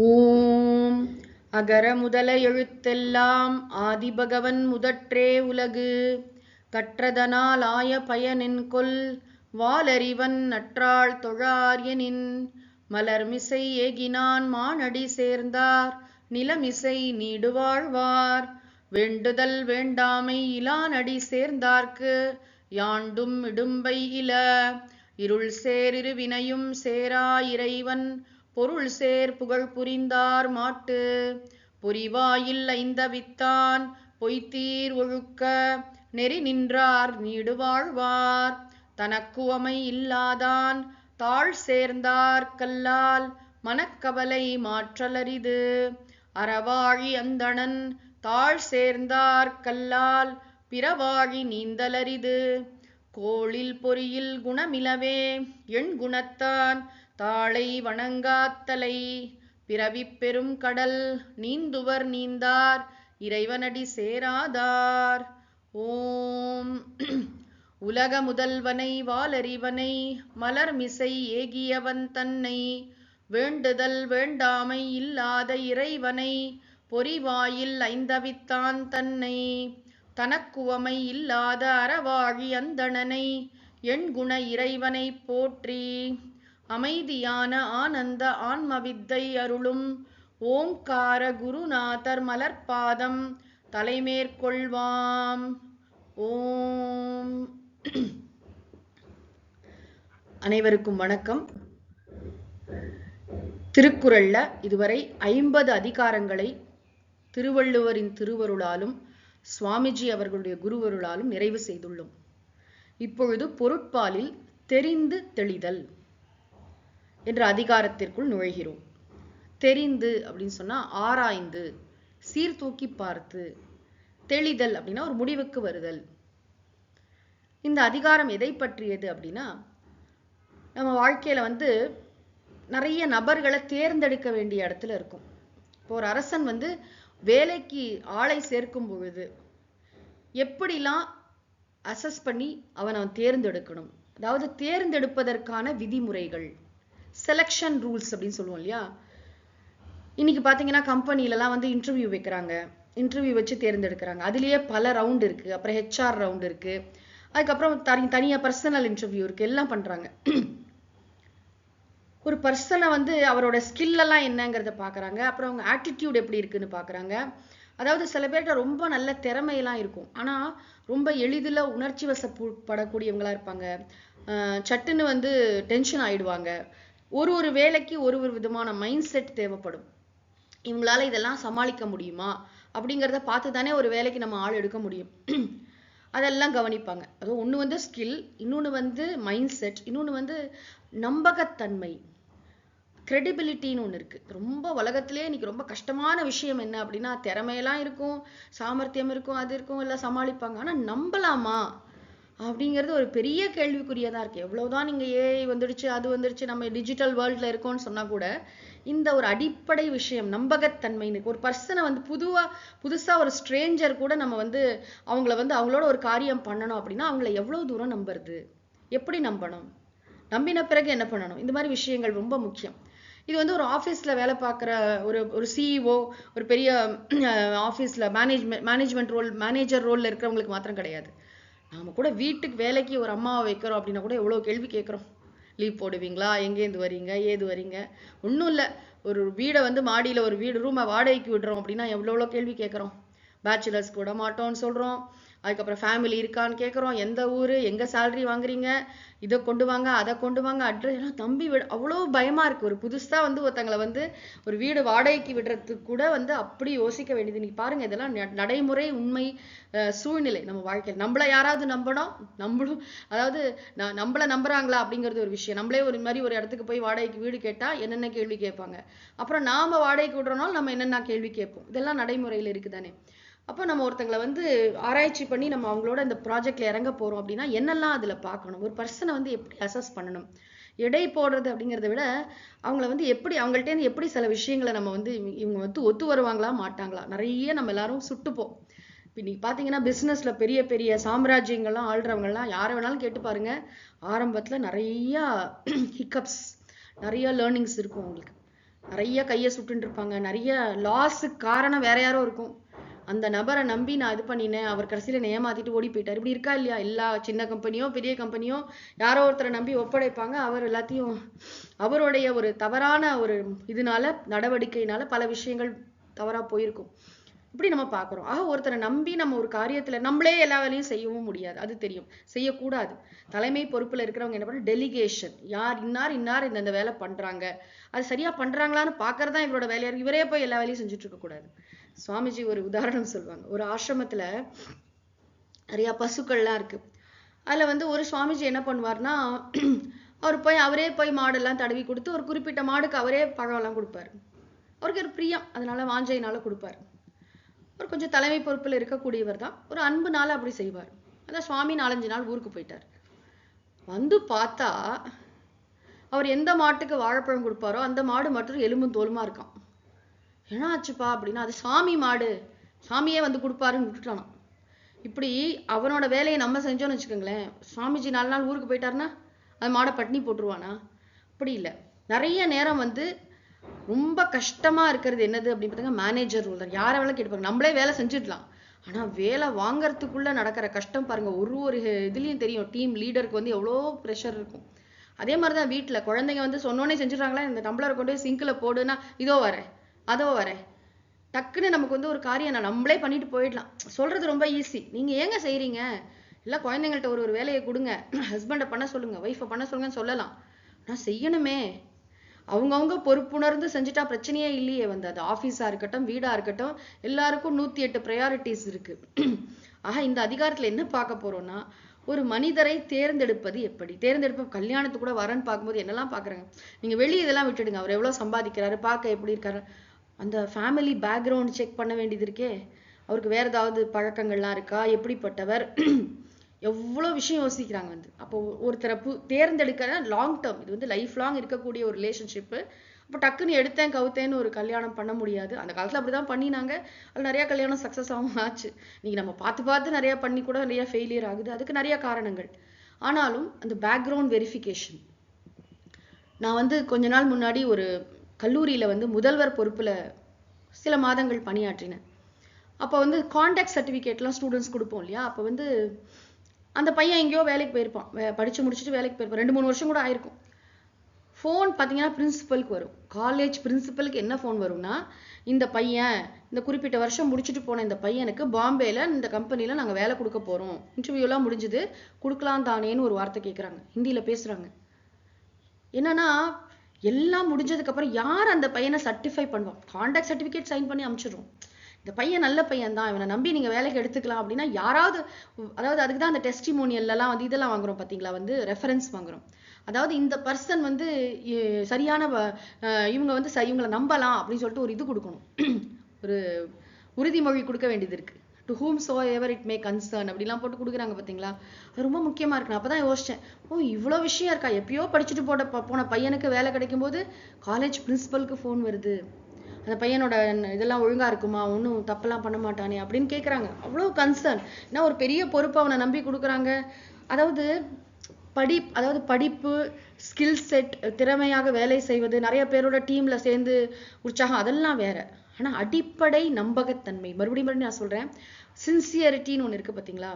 ஓம் அகர முதல எழுத்தெல்லாம் ஆதிபகவன் முதற்றே உலகு கற்றதனால் ஆய பயனென்கொல் வாலறிவன் நற்றாள் தொழார் எனின் மலர்மிசை ஏகினான் மானடி சேர்ந்தார் நிலமிசை நீடுவாழ்வார் வேண்டுதல் வேண்டாமை இலானடி சேர்ந்தார்க்கு யாண்டும் இடும்பை இல இருள் சேர் இருவினையும் சேரா இறைவன் பொருள் சேர் புகழ் புரிந்தார் மாட்டு பொறிவாயில் ஐந்தவித்தான் பொய்த்தீர் ஒழுக்க நெறி நின்றார் நீடு வாழ்வார் தனக்குவமை இல்லாதான் தாழ் சேர்ந்தார் கல்லால் மனக்கவலை மாற்றலரிது அறவாழி அந்தணன் தாழ் சேர்ந்தார் கல்லால் பிறவாழி நீந்தலரிது கோளில் பொறியில் குணமிலவே எண் குணத்தான் தாளை வணங்காத்தலை பிறவிப் பெரும் கடல் நீந்துவர் நீந்தார் இறைவனடி சேராதார். ஓம் உலக முதல்வனை வாலறிவனை மலர்மிசை ஏகியவன் தன்னை வேண்டுதல் வேண்டாமை இல்லாத இறைவனை பொறிவாயில் ஐந்தவித்தான் தன்னை தனக்குவமை இல்லாத அறவாழி அந்தணனை எண்குண இறைவனை போற்றி அமைதியான ஆனந்த ஆன்மவித்தை அருளும் ஓங்கார குருநாதர் மலர்பாதம் தலைமேற்கொள்வாம். ஓம். அனைவருக்கும் வணக்கம். திருக்குறள்ல இதுவரை 50 அதிகாரங்களை திருவள்ளுவரின் திருவருளாலும் சுவாமிஜி அவர்களுடைய குருவருளாலும் நிறைவு செய்துள்ளோம். இப்பொழுது பொருட்பாலில் தெரிந்து தெளிதல் என்ற அதிகாரத்திற்குள் நுழைகிறோம். தெரிந்து அப்படின்னு சொன்னா ஆராய்ந்து சீர்தூக்கி பார்த்து, தெளிதல் அப்படின்னா ஒரு முடிவுக்கு வருதல். இந்த அதிகாரம் எதை பற்றியது அப்படின்னா, நம்ம வாழ்க்கையில நிறைய நபர்களை தேர்ந்தெடுக்க வேண்டிய இடத்துல இருக்கும். இப்போ ஒரு அரசன் வேலைக்கு ஆளை சேர்க்கும் பொழுது எப்படிலாம் அசஸ் பண்ணி அவன் தேர்ந்தெடுக்கணும், அதாவது தேர்ந்தெடுப்பதற்கான விதிமுறைகள், செலக்ஷன் ரூல்ஸ் அப்படின்னு சொல்லுவோம் இல்லையா. இன்னைக்கு பார்த்தீங்கன்னா கம்பெனிலலாம் இன்டர்வியூ வைக்கிறாங்க, இன்டர்வியூ வச்சு தேர்ந்தெடுக்கிறாங்க. அதுலேயே பல ரவுண்ட் இருக்கு. அப்புறம் ஹெச்ஆர் ரவுண்ட் இருக்கு, அதுக்கப்புறம் தனியாக பர்சனல் இன்டர்வியூ இருக்கு, எல்லாம் பண்றாங்க. ஒரு பர்சனை அவரோட ஸ்கில் எல்லாம் என்னங்கிறத பார்க்குறாங்க. அப்புறம் அவங்க ஆட்டிடியூட் எப்படி இருக்குன்னு பார்க்குறாங்க. அதாவது சில பேர்கிட்ட ரொம்ப நல்ல திறமையெல்லாம் இருக்கும், ஆனால் ரொம்ப எளிதில் உணர்ச்சி வசப்படக்கூடியவங்களா இருப்பாங்க. சட்டுன்னு டென்ஷன் ஆயிடுவாங்க. ஒரு வேலைக்கு ஒரு விதமான மைண்ட் செட் தேவைப்படும். இவங்களால இதெல்லாம் சமாளிக்க முடியுமா அப்படிங்கிறத பார்த்து தானே ஒரு வேலைக்கு நம்ம ஆள் எடுக்க முடியும். அதெல்லாம் கவனிப்பாங்க. அதுவும் ஒன்று ஸ்கில், இன்னொன்று மைண்ட் செட், இன்னொன்று நம்பகத்தன்மை, கிரெடிபிலிட்டின்னு ஒன்று இருக்கு. ரொம்ப உலகத்திலே இன்னைக்கு ரொம்ப கஷ்டமான விஷயம் என்ன அப்படின்னா, திறமையெல்லாம் இருக்கும், சாமர்த்தியம் இருக்கும், அது இருக்கும், எல்லாம் சமாளிப்பாங்க. ஆனால் நம்பலாமா அப்படிங்கிறது ஒரு பெரிய கேள்விக்குரியதா இருக்கு. எவ்வளவுதான் நீங்க ஏஐ வந்துடுச்சு, அது வந்துடுச்சு, நம்ம டிஜிட்டல் வேர்ல்ட்ல இருக்கோம்னு சொன்னா கூட இந்த ஒரு அடிப்படை விஷயம் நம்பகத்தன்மைன்னு, ஒரு பர்சனை புதுசா ஒரு ஸ்ட்ரேஞ்சர் கூட நம்ம அவங்கள அவங்களோட ஒரு காரியம் பண்ணணும் அப்படின்னா அவங்கள எவ்வளவு தூரம் நம்புறது, எப்படி நம்பணும், நம்பின பிறகு என்ன பண்ணணும், இந்த மாதிரி விஷயங்கள் ரொம்ப முக்கியம். இது ஒரு ஆஃபீஸ்ல வேலை பார்க்குற ஒரு சிஇஓ, ஒரு பெரிய ஆஃபீஸ்ல மேனேஜ்மெண்ட் ரோல், மேனேஜர் ரோல்ல இருக்கிறவங்களுக்கு மாத்திரம் கிடையாது. நாம கூட வீட்டுக்கு வேலைக்கு ஒரு அம்மாவை வைக்கிறோம் அப்படின்னா கூட எவ்வளோ கேள்வி கேட்குறோம். லீவ் போடுவீங்களா, எங்கேருந்து வரீங்க, ஏது வரீங்க, ஒன்றும் இல்லை. ஒரு வீடை மாடியில் ஒரு வீடு ரூமை வாடகைக்கு விடுறோம் அப்படின்னா எவ்வளோ கேள்வி கேட்குறோம். பேச்சுலர்ஸ் கூட மாட்டோம்னு சொல்கிறோம். அதுக்கப்புறம் ஃபேமிலி இருக்கான்னு கேட்குறோம், எந்த ஊர், எங்கே சேலரி வாங்குறீங்க, இதை கொண்டு வாங்க, அதை கொண்டு வாங்க, அட்ரஸ் எல்லாம் தம்பி அவ்வளோ பயமாக இருக்குது. ஒரு புதுசாக ஒருத்தங்களை ஒரு வீடு வாடகைக்கு விடுறதுக்கு கூட அப்படி யோசிக்க வேண்டியது. நீங்கள் பாருங்கள், இதெல்லாம் நடைமுறை உண்மை சூழ்நிலை நம்ம வாழ்க்கையில். நம்மளை யாராவது நம்மளும் அதாவது நம்மளை நம்புறாங்களா அப்படிங்கிறது ஒரு விஷயம். நம்மளே ஒரு மாதிரி ஒரு இடத்துக்கு போய் வாடகைக்கு வீடு கேட்டால் என்னென்ன கேள்வி கேட்பாங்க. அப்புறம் நாம் வாடகைக்கு விடுறோனாலும் நம்ம என்னென்ன கேள்வி கேட்போம். இதெல்லாம் நடைமுறையில் இருக்குதானே. அப்போ நம்ம ஒருத்தங்களை ஆராய்ச்சி பண்ணி நம்ம அவங்களோட இந்த ப்ராஜெக்ட்ல இறங்க போறோம் அப்படின்னா என்னெல்லாம் அதுல பார்க்கணும், ஒரு பர்சனை எப்படி அசஸ் பண்ணணும், எடை போடுறது அப்படிங்கிறத விட அவங்கள எப்படி அவங்கள்ட்டேருந்து எப்படி சில விஷயங்களை நம்ம இவங்க ஒத்து வருவாங்களா மாட்டாங்களா, நிறைய நம்ம எல்லாரும் சுட்டுப்போம். இப்போ இன்னைக்கு பார்த்தீங்கன்னா பிஸ்னஸ்ல பெரிய பெரிய சாம்ராஜ்யங்கள்லாம் ஆள்றவங்கலாம் யாரை வேணாலும் கேட்டு பாருங்க, ஆரம்பத்துல நிறைய ஹிக்கப்ஸ், நிறைய லேர்னிங்ஸ் இருக்கும் உங்களுக்கு. நிறைய கையை சுட்டுட்டு இருப்பாங்க. நிறைய லாஸுக்கு காரணம் வேற யாரோ இருக்கும். அந்த நபரை நம்பி நான் இது பண்ணினேன், அவர் கடைசியில ஏமாத்திட்டு ஓடி போயிட்டார். இப்படி இருக்கா இல்லையா? எல்லா சின்ன கம்பெனியோ பெரிய கம்பெனியோ யாரோ ஒருத்தரை நம்பி ஒப்படைப்பாங்க. அவர் எல்லாத்தையும் அவருடைய ஒரு தவறான ஒரு இதனால நடவடிக்கையினால பல விஷயங்கள் தவறா போயிருக்கும். இப்படி நம்ம பார்க்கிறோம். ஆக ஒருத்தரை நம்பி நம்ம ஒரு காரியத்துல நம்மளே எல்லா வேலையும் செய்யவும் முடியாது, அது தெரியும், செய்யக்கூடாது. தலைமை பொறுப்புல இருக்கிறவங்க என்ன பண்ண, டெலிகேஷன். யார் இன்னார் இன்னார் இந்த வேலை பண்றாங்க, அது சரியா பண்றாங்களான்னு பாக்குறதா இவரோட வேலையா இருக்கு. இவரே போய் எல்லா வேலையும் செஞ்சுட்டு இருக்க கூடாது. சுவாமிஜி ஒரு உதாரணம் சொல்லுவாங்க. ஒரு ஆசிரமத்துல நிறைய பசுக்கள்லாம் இருக்கு. அதுல வந்து ஒரு சுவாமிஜி என்ன பண்ணுவார்னா, அவர் போய் அவரே போய் மாடெல்லாம் தடவி கொடுத்து ஒரு குறிப்பிட்ட மாடுக்கு அவரே பழம் எல்லாம் கொடுப்பாரு. அவருக்கு ஒரு பிரியம், அதனால வாஞ்சையினால கொடுப்பாரு. அவர் கொஞ்சம் தலைமை பொறுப்புல இருக்கக்கூடியவர் தான். ஒரு அன்புனால அப்படி செய்வார். அதான் சுவாமி 4-5 நாள் ஊருக்கு போயிட்டார். வந்து பார்த்தா அவர் எந்த மாட்டுக்கு வாழைப்பழம் கொடுப்பாரோ அந்த மாடு மட்டும் எலும்பும் தோலுமா இருக்கான். என்ன ஆச்சுப்பா அப்படின்னா, அது சாமி மாடு, சாமியே வந்து கொடுப்பாருன்னு விட்டுட்டானா. இப்படி அவனோட வேலையை நம்ம செஞ்சோம்னு வச்சுக்கோங்களேன், சுவாமிஜி 4 நாள் ஊருக்கு போயிட்டாருன்னா அது மாடை பட்டினி போட்டுருவானா? அப்படி இல்லை. நிறைய நேரம் வந்து ரொம்ப கஷ்டமா இருக்கிறது என்னது அப்படின்னு பார்த்தீங்கன்னா, மேனேஜர் ரூல் தான். யாரை வேலை கேட்டுப்பாங்க, நம்மளே வேலை செஞ்சிடலாம். ஆனா வேலை வாங்கறதுக்குள்ள நடக்கிற கஷ்டம் பாருங்க. ஒரு இதுலயும் தெரியும் டீம் லீடருக்கு வந்து எவ்வளோ ப்ரெஷர் இருக்கும். அதே மாதிரிதான் வீட்டுல குழந்தைங்க வந்து சொன்னோன்னே செஞ்சுடுறாங்களா, இந்த டம்ளரை கொண்டு போய் சிங்க்ல போடுனா இதோ வரேன் அதோ வரேன். டக்குன்னு நமக்கு வந்து ஒரு காரியம் நம்மளே பண்ணிட்டு போயிடலாம். சொல்றது ரொம்ப ஈஸி. நீங்க ஏங்க செய்றீங்க? இல்லை குழந்தைங்கள்ட்ட ஒரு வேலையை கொடுங்க, ஹஸ்பண்டை பண்ண சொல்லுங்க, ஒய்ஃபை பண்ண சொல்லுங்கன்னு சொல்லலாம். நான் செய்யணுமே. அவங்கவுங்க பொறுப்புணர்ந்து செஞ்சுட்டா பிரச்சனையே இல்லையே. வந்து அது ஆஃபீஸா இருக்கட்டும், வீடா இருக்கட்டும், எல்லாருக்கும் 108 ப்ரையாரிட்டிஸ் இருக்கு. ஆக இந்த அதிகாரத்துல என்ன பார்க்க போறோம்னா, ஒரு மனிதரை தேர்ந்தெடுப்பது எப்படி, தேர்ந்தெடுப்பு கல்யாணத்துக்கு கூட வரன்னு பார்க்கும்போது என்னெல்லாம் பார்க்குறாங்க. நீங்க வெளியே இதெல்லாம் விட்டுடுங்க, அவர் எவ்வளவு சம்பாதிக்கிறாரு, பார்க்க எப்படி இருக்காரு, அந்த ஃபேமிலி பேக்ரவுண்ட் செக் பண்ண வேண்டியது இருக்கே. அவருக்கு வேற ஏதாவது பழக்கங்கள்லாம் இருக்கா, எப்படிப்பட்டவர், எவ்வளோ விஷயம் யோசிக்கிறாங்க வந்து. அப்போ ஒருத்தரை தேர்ந்தெடுக்கிற லாங் டேர்ம், இது வந்து லைஃப் லாங் இருக்கக்கூடிய ஒரு ரிலேஷன்ஷிப்பு. அப்போ டக்குன்னு எடுத்தேன் கவுத்தேன்னு ஒரு கல்யாணம் பண்ண முடியாது. அந்த காலத்துல அப்படிதான் பண்ணினாங்க. அது நிறைய கல்யாணம் சக்சஸ் ஆகும் ஆச்சு. நீங்க நம்ம பார்த்து பார்த்து நிறைய பண்ணி கூட நிறைய ஃபெயிலியர் ஆகுது. அதுக்கு நிறைய காரணங்கள். ஆனாலும் அந்த பேக்ரவுண்ட் வெரிஃபிகேஷன். நான் வந்து கொஞ்ச நாள் முன்னாடி ஒரு கல்லூரியில வந்து முதல்வர் பொறுப்புல சில மாதங்கள் பணியாற்றினேன். அப்போ வந்து கான்டாக்ட் சர்டிஃபிகேட்லாம் ஸ்டூடெண்ட்ஸ் கொடுப்போம் இல்லையா. அப்போ வந்து அந்த பையன் எங்கேயோ வேலைக்கு போயிருப்பான், படிச்சு முடிச்சுட்டு வேலைக்கு போயிருப்பான், 2-3 வருஷம் கூட ஆயிருக்கும். ஃபோன் பார்த்தீங்கன்னா பிரின்சிபலுக்கு வரும். காலேஜ் பிரின்சிபலுக்கு என்ன ஃபோன் வரும்னா, இந்த பையன் இந்த குறிப்பிட்ட வருஷம் முடிச்சுட்டு போன இந்த பையனுக்கு பாம்பேல இந்த கம்பெனில நாங்கள் வேலை கொடுக்க போறோம், இன்டர்வியூலாம் முடிஞ்சுது, கொடுக்கலாம் தானேன்னு ஒரு வார்த்தை கேட்குறாங்க. ஹிந்தியில பேசுறாங்க. என்னன்னா, எல்லாம் முடிஞ்சதுக்கு அப்புறம் யார் அந்த பையனை சர்டிஃபை பண்ணுவான்? கான்டாக்ட் சர்டிஃபிகேட் சைன் பண்ணி அனுப்பிச்சிடுறோம். இந்த பையன் நல்ல பையன் தான், இவனை நம்பி நீங்க வேலைக்கு எடுத்துக்கலாம் அப்படின்னா யாராவது, அதாவது அதுக்கு தான் அந்த டெஸ்டிமோனியல்லாம் வந்து இதெல்லாம் வாங்குறோம் பார்த்தீங்களா, வந்து ரெஃபரன்ஸ் வாங்குறோம். அதாவது இந்த பர்சன் வந்து சரியான இவங்க வந்து இவங்களை நம்பலாம் அப்படின்னு சொல்லிட்டு ஒரு இது கொடுக்கணும், ஒரு உறுதிமொழி கொடுக்க வேண்டியது இருக்கு. To whom so ever it may concern அப்படிலாம் போட்டு கொடுக்குறாங்க பார்த்தீங்களா. அது ரொம்ப முக்கியமா இருக்கு. நான் அப்பதான் யோசிச்சேன், ஓ இவ்வளோ விஷயம் இருக்கா. எப்பயோ படிச்சுட்டு போன பையனுக்கு வேலை கிடைக்கும் போது காலேஜ் பிரின்சிபலுக்கு ஃபோன் வருது. அந்த பையனோட இதெல்லாம் ஒழுங்கா இருக்குமா, ஒன்றும் தப்பெல்லாம் பண்ண மாட்டானே அப்படின்னு கேட்குறாங்க. அவ்வளோ கன்சர்ன். ஏன்னா ஒரு பெரிய பொறுப்பை அவனை நம்பி கொடுக்குறாங்க. அதாவது படிப்பு, ஸ்கில் செட், திறமையாக வேலை செய்வது, நிறைய பேரோட டீம்ல சேர்ந்து உற்சாகம், அதெல்லாம் வேற. ஆனா அடிப்படை நம்பகத்தன்மை, மறுபடியும் நான் சொல்றேன், சின்சியரிட்டின்னு ஒன்று இருக்கு பார்த்தீங்களா.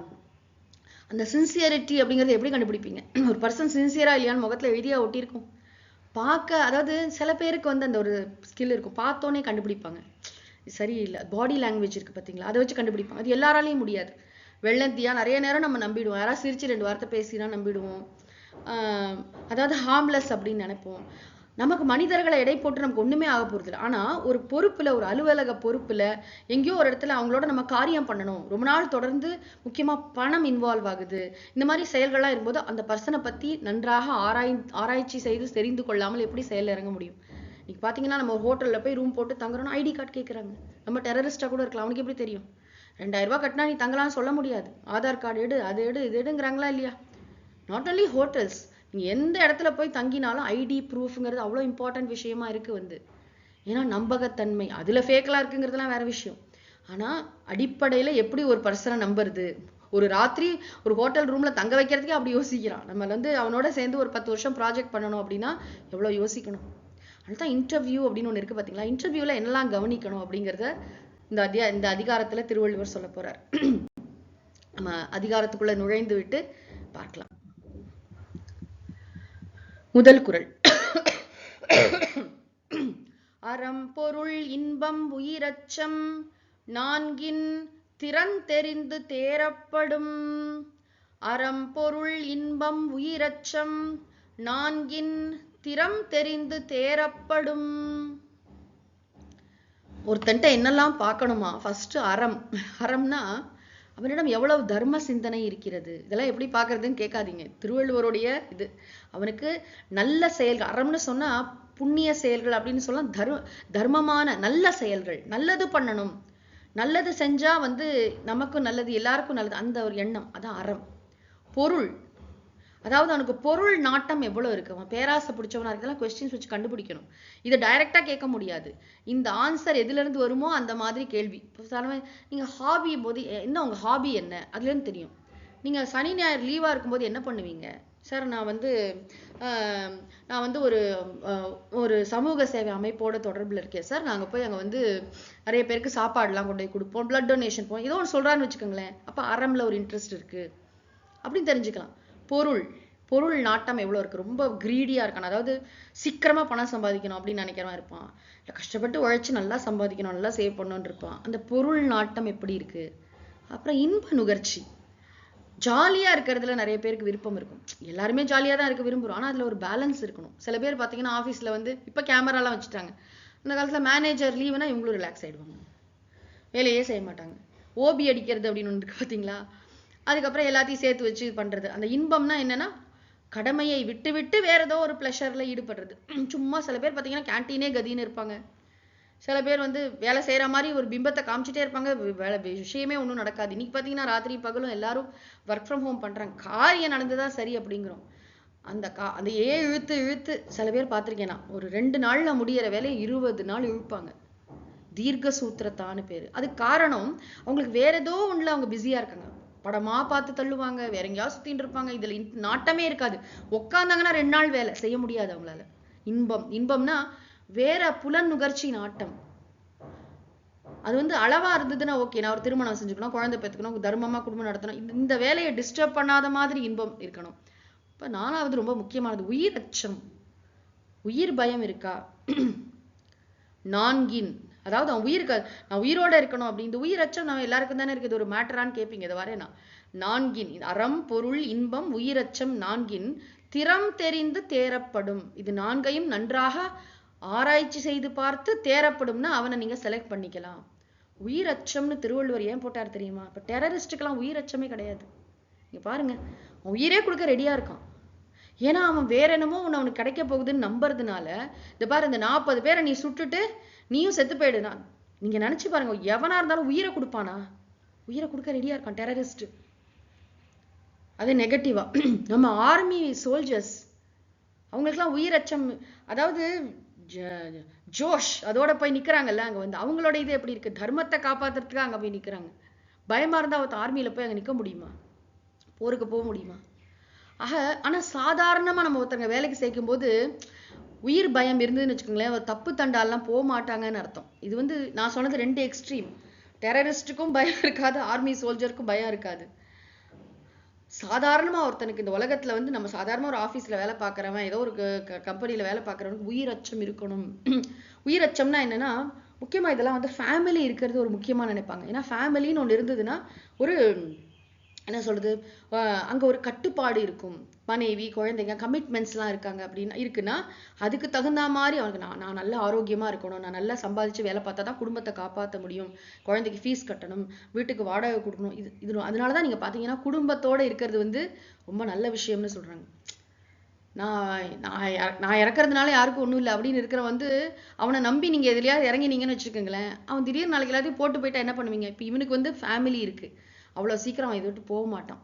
அந்த சின்சியரிட்டி அப்படிங்கிறது எப்படி கண்டுபிடிப்பீங்க? ஒரு பர்சன் சின்சியரா இல்லையான்னு முகத்துல எழுதியா ஒட்டியிருக்கும். பார்க்க, அதாவது சில பேருக்கு வந்து அந்த ஒரு ஸ்கில் இருக்கும், பார்த்தோன்னே கண்டுபிடிப்பாங்க. சரியில்லை. பாடி லாங்குவேஜ் இருக்கு பார்த்தீங்களா, அதை வச்சு கண்டுபிடிப்பாங்க. அது எல்லாராலையும் முடியாது. வெள்ளந்தியா நிறைய நேரம் நம்ம நம்பிடுவோம். யாராவது சிரிச்சு 2 வார்த்தை பேசினா நம்பிடுவோம். அதாவது ஹார்ம்லெஸ் அப்படின்னு நினைப்போம். நமக்கு மனிதர்களை எடை போட்டு நமக்கு ஒண்ணுமே ஆக போறது இல்லை. ஆனா ஒரு பொறுப்புல, ஒரு அலுவலக பொறுப்புல எங்கேயோ ஒரு இடத்துல அவங்களோட நம்ம காரியம் பண்ணணும், ரொம்ப நாள் தொடர்ந்து, முக்கியமா பணம் இன்வால்வ் ஆகுது, இந்த மாதிரி செயல்கள்லாம் இருக்கும்போது அந்த பர்சனை பத்தி நன்றாக ஆராய்ச்சி செய்து தெரிந்து கொள்ளாமல் எப்படி செயல் இறங்க முடியும்? இன்னைக்கு பாத்தீங்கன்னா நம்ம ஹோட்டல்ல போய் ரூம் போட்டு தங்குறோம்னா ஐடி கார்டு கேட்கறாங்க. நம்ம டெரரிஸ்டா கூட இருக்கலாம், அவனுக்கு எப்படி தெரியும்? 2000 ரூபாய் கட்டினா நீ தங்கலாம்னு சொல்ல முடியாது. ஆதார் கார்டு எடு, அது எடு, இது எடுங்கிறாங்களா இல்லையா? நாட் ஒன்லி ஹோட்டல்ஸ், நீங்க எந்த இடத்துல போய் தங்கினாலும் ஐடி ப்ரூஃப்ங்கிறது அவ்வளோ இம்பார்ட்டன்ட் விஷயமா இருக்கு வந்து. ஏன்னா நம்பகத்தன்மை, அதுல ஃபேக்கெல்லாம் இருக்குங்கிறதுலாம் வேற விஷயம். ஆனா அடிப்படையில எப்படி ஒரு பர்சனை நம்புறது? ஒரு ராத்திரி ஒரு ஹோட்டல் ரூம்ல தங்க வைக்கிறதுக்கே அப்படி யோசிக்கிறான். நம்ம வந்து அவனோட சேர்ந்து ஒரு 10 வருஷம் ப்ராஜெக்ட் பண்ணணும் அப்படின்னா எவ்வளவு யோசிக்கணும். அதுதான் இன்டர்வியூ அப்படின்னு ஒன்று இருக்கு பார்த்தீங்களா? இன்டர்வியூவில் என்னெல்லாம் கவனிக்கணும் அப்படிங்கிறத இந்த அதிகாரத்தில் திருவள்ளுவர் சொல்ல போறார். நம்ம அதிகாரத்துக்குள்ள நுழைந்து விட்டு பார்க்கலாம். முதல் குறள். அறம் பொருள் இன்பம் உயிரச்சம் நான்கின் திறந்தெறிந்து தேரப்படும். அறம் பொருள் இன்பம் உயிரச்சம் நான்கின் திறம் தெரிந்து தேரப்படும். ஒருத்தன்ட்ட என்னெல்லாம் பார்க்கணுமா? ஃபர்ஸ்ட் அறம். அறம்னா அவனிடம் எவ்வளவு தர்ம சிந்தனை இருக்கிறது. இதெல்லாம் எப்படி பார்க்கறதுன்னு கேட்காதீங்க. திருவள்ளுவருடைய இது. அவனுக்கு நல்ல செயல்கள், அறம்னு சொன்னா புண்ணிய செயல்கள் அப்படின்னு சொல்லலாம். தர்மமான நல்ல செயல்கள், நல்லது பண்ணணும், நல்லது செஞ்சா நமக்கும் நல்லது, எல்லாருக்கும் நல்லது, அந்த ஒரு எண்ணம், அதான் அறம். பொருள், அதாவது அவனுக்கு பொருள் நாட்டம் எவ்வளவு இருக்கு, அவன் பேராசை பிடிச்சவனா இருக்கலாம். கொஸ்டின்ஸ் வச்சு கண்டுபிடிக்கணும். இதை டைரக்டா கேட்க முடியாது. இந்த ஆன்சர் எதுல இருந்து வருமோ அந்த மாதிரி கேள்வி. நீங்க ஹாபி போது என்ன, உங்க ஹாபி என்ன, அதுல இருந்து தெரியும். நீங்க சனி ஞாயிறு லீவா இருக்கும்போது என்ன பண்ணுவீங்க? சார் நான் ஒரு சமூக சேவை அமைப்போட தொடர்பில் இருக்கேன் சார். நாங்கள் போய் அங்கே நிறைய பேருக்கு சாப்பாடுலாம் கொண்டு போய் கொடுப்போம், பிளட் டொனேஷன் போவோம், ஏதோ ஒன்று சொல்கிறான்னு வச்சுக்கோங்களேன். அப்போ அறம்ல ஒரு இன்ட்ரெஸ்ட் இருக்குது அப்படின்னு தெரிஞ்சுக்கலாம். பொருள் நாட்டம் எவ்வளோ இருக்குது, ரொம்ப கிரீடியாக இருக்கான், அதாவது சீக்கிரமாக பணம் சம்பாதிக்கணும் அப்படின்னு நினைக்கிறவன் இருப்பான். இல்லை கஷ்டப்பட்டு உழைச்சி நல்லா சம்பாதிக்கணும், நல்லா சேவ் பண்ணணும்னு இருப்பான். அந்த பொருள் நாட்டம் எப்படி இருக்குது. அப்புறம் இன்ப நுகர்ச்சி, ஜாலியாக இருக்கிறதுல நிறைய பேருக்கு விருப்பம் இருக்கும். எல்லாருமே ஜாலியாக தான் இருக்க விரும்புகிறோம். ஆனால் அதில் ஒரு பேலன்ஸ் இருக்கணும். சில பேர் பார்த்தீங்கன்னா ஆஃபீஸில் இப்போ கேமராலாம் வச்சுட்டாங்க. இந்த காலத்தில் மேனேஜர் லீவுனா இவங்களும் ரிலாக்ஸ் ஆகிடுவாங்க, வேலையே செய்ய மாட்டாங்க. ஓபி அடிக்கிறது அப்படின்னு ஒன்று இருக்குது பார்த்தீங்களா? அதுக்கப்புறம் எல்லாத்தையும் சேர்த்து வச்சு பண்ணுறது. அந்த இன்பம்னா என்னென்னா கடமையை விட்டு விட்டு வேறு ஏதோ ஒரு ப்ளஷரில் ஈடுபடுறது. சும்மா சில பேர் பார்த்தீங்கன்னா கேன்டீனே கதின்னு இருப்பாங்க. சில பேர் வேலை செய்கிற மாதிரி ஒரு பிம்பத்தை காமிச்சிட்டே இருப்பாங்க, விஷயமே ஒன்றும் நடக்காது. இன்னைக்கு பார்த்தீங்கன்னா ராத்திரி பகலும் எல்லாரும் ஒர்க் ஃப்ரம் ஹோம் பண்ணுறாங்க. காரியம் நடந்துதான் சரி அப்படிங்கிறோம். அந்த இழுத்து சில பேர் பார்த்துருக்கேன் நான். ஒரு 2 நாளில் முடியிற வேலையை 20 நாள் இழுப்பாங்க. தீர்க்க சூத்திரத்தான்னு பேர். அதுக்கு காரணம் அவங்களுக்கு வேற ஏதோ ஒன்றில் அவங்க பிஸியாக இருக்காங்க. படமா பார்த்து தள்ளுவாங்க, வேற எங்கேயாவது சுத்தின்னு இருப்பாங்க. இதுல நாட்டமே இருக்காது. உட்காந்தாங்கன்னா 2 நாள் வேலை செய்ய முடியாது அவங்களால. இன்பம்னா வேற புலன் நுகர்ச்சி நாட்டம். அது அளவா இருந்ததுன்னா ஓகே, நான் ஒரு திருமணம் செஞ்சுக்கணும், குழந்தை பெற்றுக்கணும், தர்மமா குடும்பம் நடத்தணும், இந்த வேலையை டிஸ்டர்ப் பண்ணாத மாதிரி இன்பம் இருக்கணும். இப்ப 4வது ரொம்ப முக்கியமானது உயிர் அச்சம். உயிர் பயம் இருக்கா? 4 அதாவது நான் உயிரோட இருக்கணும் அப்படி. இந்த உயிர் அச்சம் நம்ம எல்லாருக்கும் தானே இருக்குது. ஒரு மேட்டரான்னு கேட்பீங்க. இதை வரேனா 4 அறம் பொருள் இன்பம் உயிரச்சம் 4 திறம் தெரிந்து தேரப்படும். இது 4ஐயும் நன்றாக ஆராய்ச்சி செய்து பார்த்து தேரப்படும்னா அவனை நீங்க செலக்ட் பண்ணிக்கலாம். உயிர் அச்சம்னு திருவள்ளுவர் ஏன் போட்டார் தெரியுமா? இப்ப டெரரிஸ்டுக்கெல்லாம் உயிர் அச்சமே கிடையாது. நீங்க பாருங்க, அவன் உயிரே கொடுக்க ரெடியா இருக்கான். ஏன்னா அவன் வேற என்னமோ ஒன்று அவனுக்கு கிடைக்க போகுதுன்னு நம்புறதுனால. இந்த பாரு, இந்த 40 பேரை நீ சுட்டுட்டு நீயும் செத்து போயிடுனா, நீங்க நினைச்சு பாருங்க, எவனா இருந்தாலும் உயிரை கொடுப்பானா? உயிரை கொடுக்க ரெடியா இருக்கான் டெரரிஸ்ட். அது நெகட்டிவா. நம்ம ஆர்மி சோல்ஜர்ஸ் அவங்களுக்குலாம் உயிர் அச்சம், அதாவது ஜோஷ் அதோட போய் நிக்கிறாங்கல்ல அங்க அவங்களோட இது எப்படி இருக்கு? தர்மத்தை காப்பாத்துறதுக்கு அங்க போய் நிக்கிறாங்க. பயமா இருந்தா அவன் ஆர்மியில போய் அங்க நிக்க முடியுமா? போருக்கு போக முடியுமா? ஆனா சாதாரணமா நம்ம ஒருத்தங்க வேலைக்கு சேர்க்கும் போது உயிர் பயம் இருந்ததுன்னு வச்சுக்கோங்களேன், தப்பு தண்டாலாம் போக மாட்டாங்கன்னு அர்த்தம். இது நான் சொன்னது 2 எக்ஸ்ட்ரீம். டெரரிஸ்டுக்கும் பயம் இருக்காது, ஆர்மி சோல்ஜருக்கும் பயம் இருக்காது. சாதாரணமா ஒருத்தனுக்கு இந்த உலகத்துல நம்ம சாதாரண ஒரு ஆபீஸ்ல வேலை பார்க்கறவன், ஏதோ ஒரு கம்பெனில வேலை பார்க்கறவனுக்கு உயிர் அச்சம் இருக்கணும். உயிர் அச்சம்னா என்னன்னா, முக்கியமா இதெல்லாம் ஃபேமிலி இருக்கிறது ஒரு முக்கியமா நினைப்பாங்க. ஏன்னா ஃபேமிலின்னு ஒன்று இருந்ததுன்னா ஒரு என்ன சொல்றது, அங்க ஒரு கட்டுப்பாடு இருக்கும். மனைவி குழந்தைங்க கமிட்மெண்ட்ஸ்லாம் இருக்காங்க அப்படின்னா இருக்குன்னா அதுக்கு தகுந்த மாதிரி அவனுக்கு நான் நல்ல ஆரோக்கியமா இருக்கணும், நான் நல்லா சம்பாதிச்சு வேலை பார்த்தா தான் குடும்பத்தை காப்பாற்ற முடியும், குழந்தைக்கு ஃபீஸ் கட்டணும், வீட்டுக்கு வாடகை கொடுக்கணும். இது அதனாலதான் நீங்க பாத்தீங்கன்னா குடும்பத்தோட இருக்கிறது ரொம்ப நல்ல விஷயம்னு சொல்றாங்க. நான் இறக்குறதுனால யாருக்கும் ஒண்ணும் இல்லை அப்படின்னு இருக்கிற அவனை நம்பி நீங்க எதுலையாவது இறங்கினீங்கன்னு வச்சுக்கோங்களேன், அவன் திடீர்னு நாளைக்கு எல்லாத்தையும் போட்டு போயிட்டா என்ன பண்ணுவீங்க? இப்ப இவனுக்கு ஃபேமிலி இருக்கு, அவ்வளவு சீக்கிரம் அவன் இதை விட்டு போக மாட்டான்.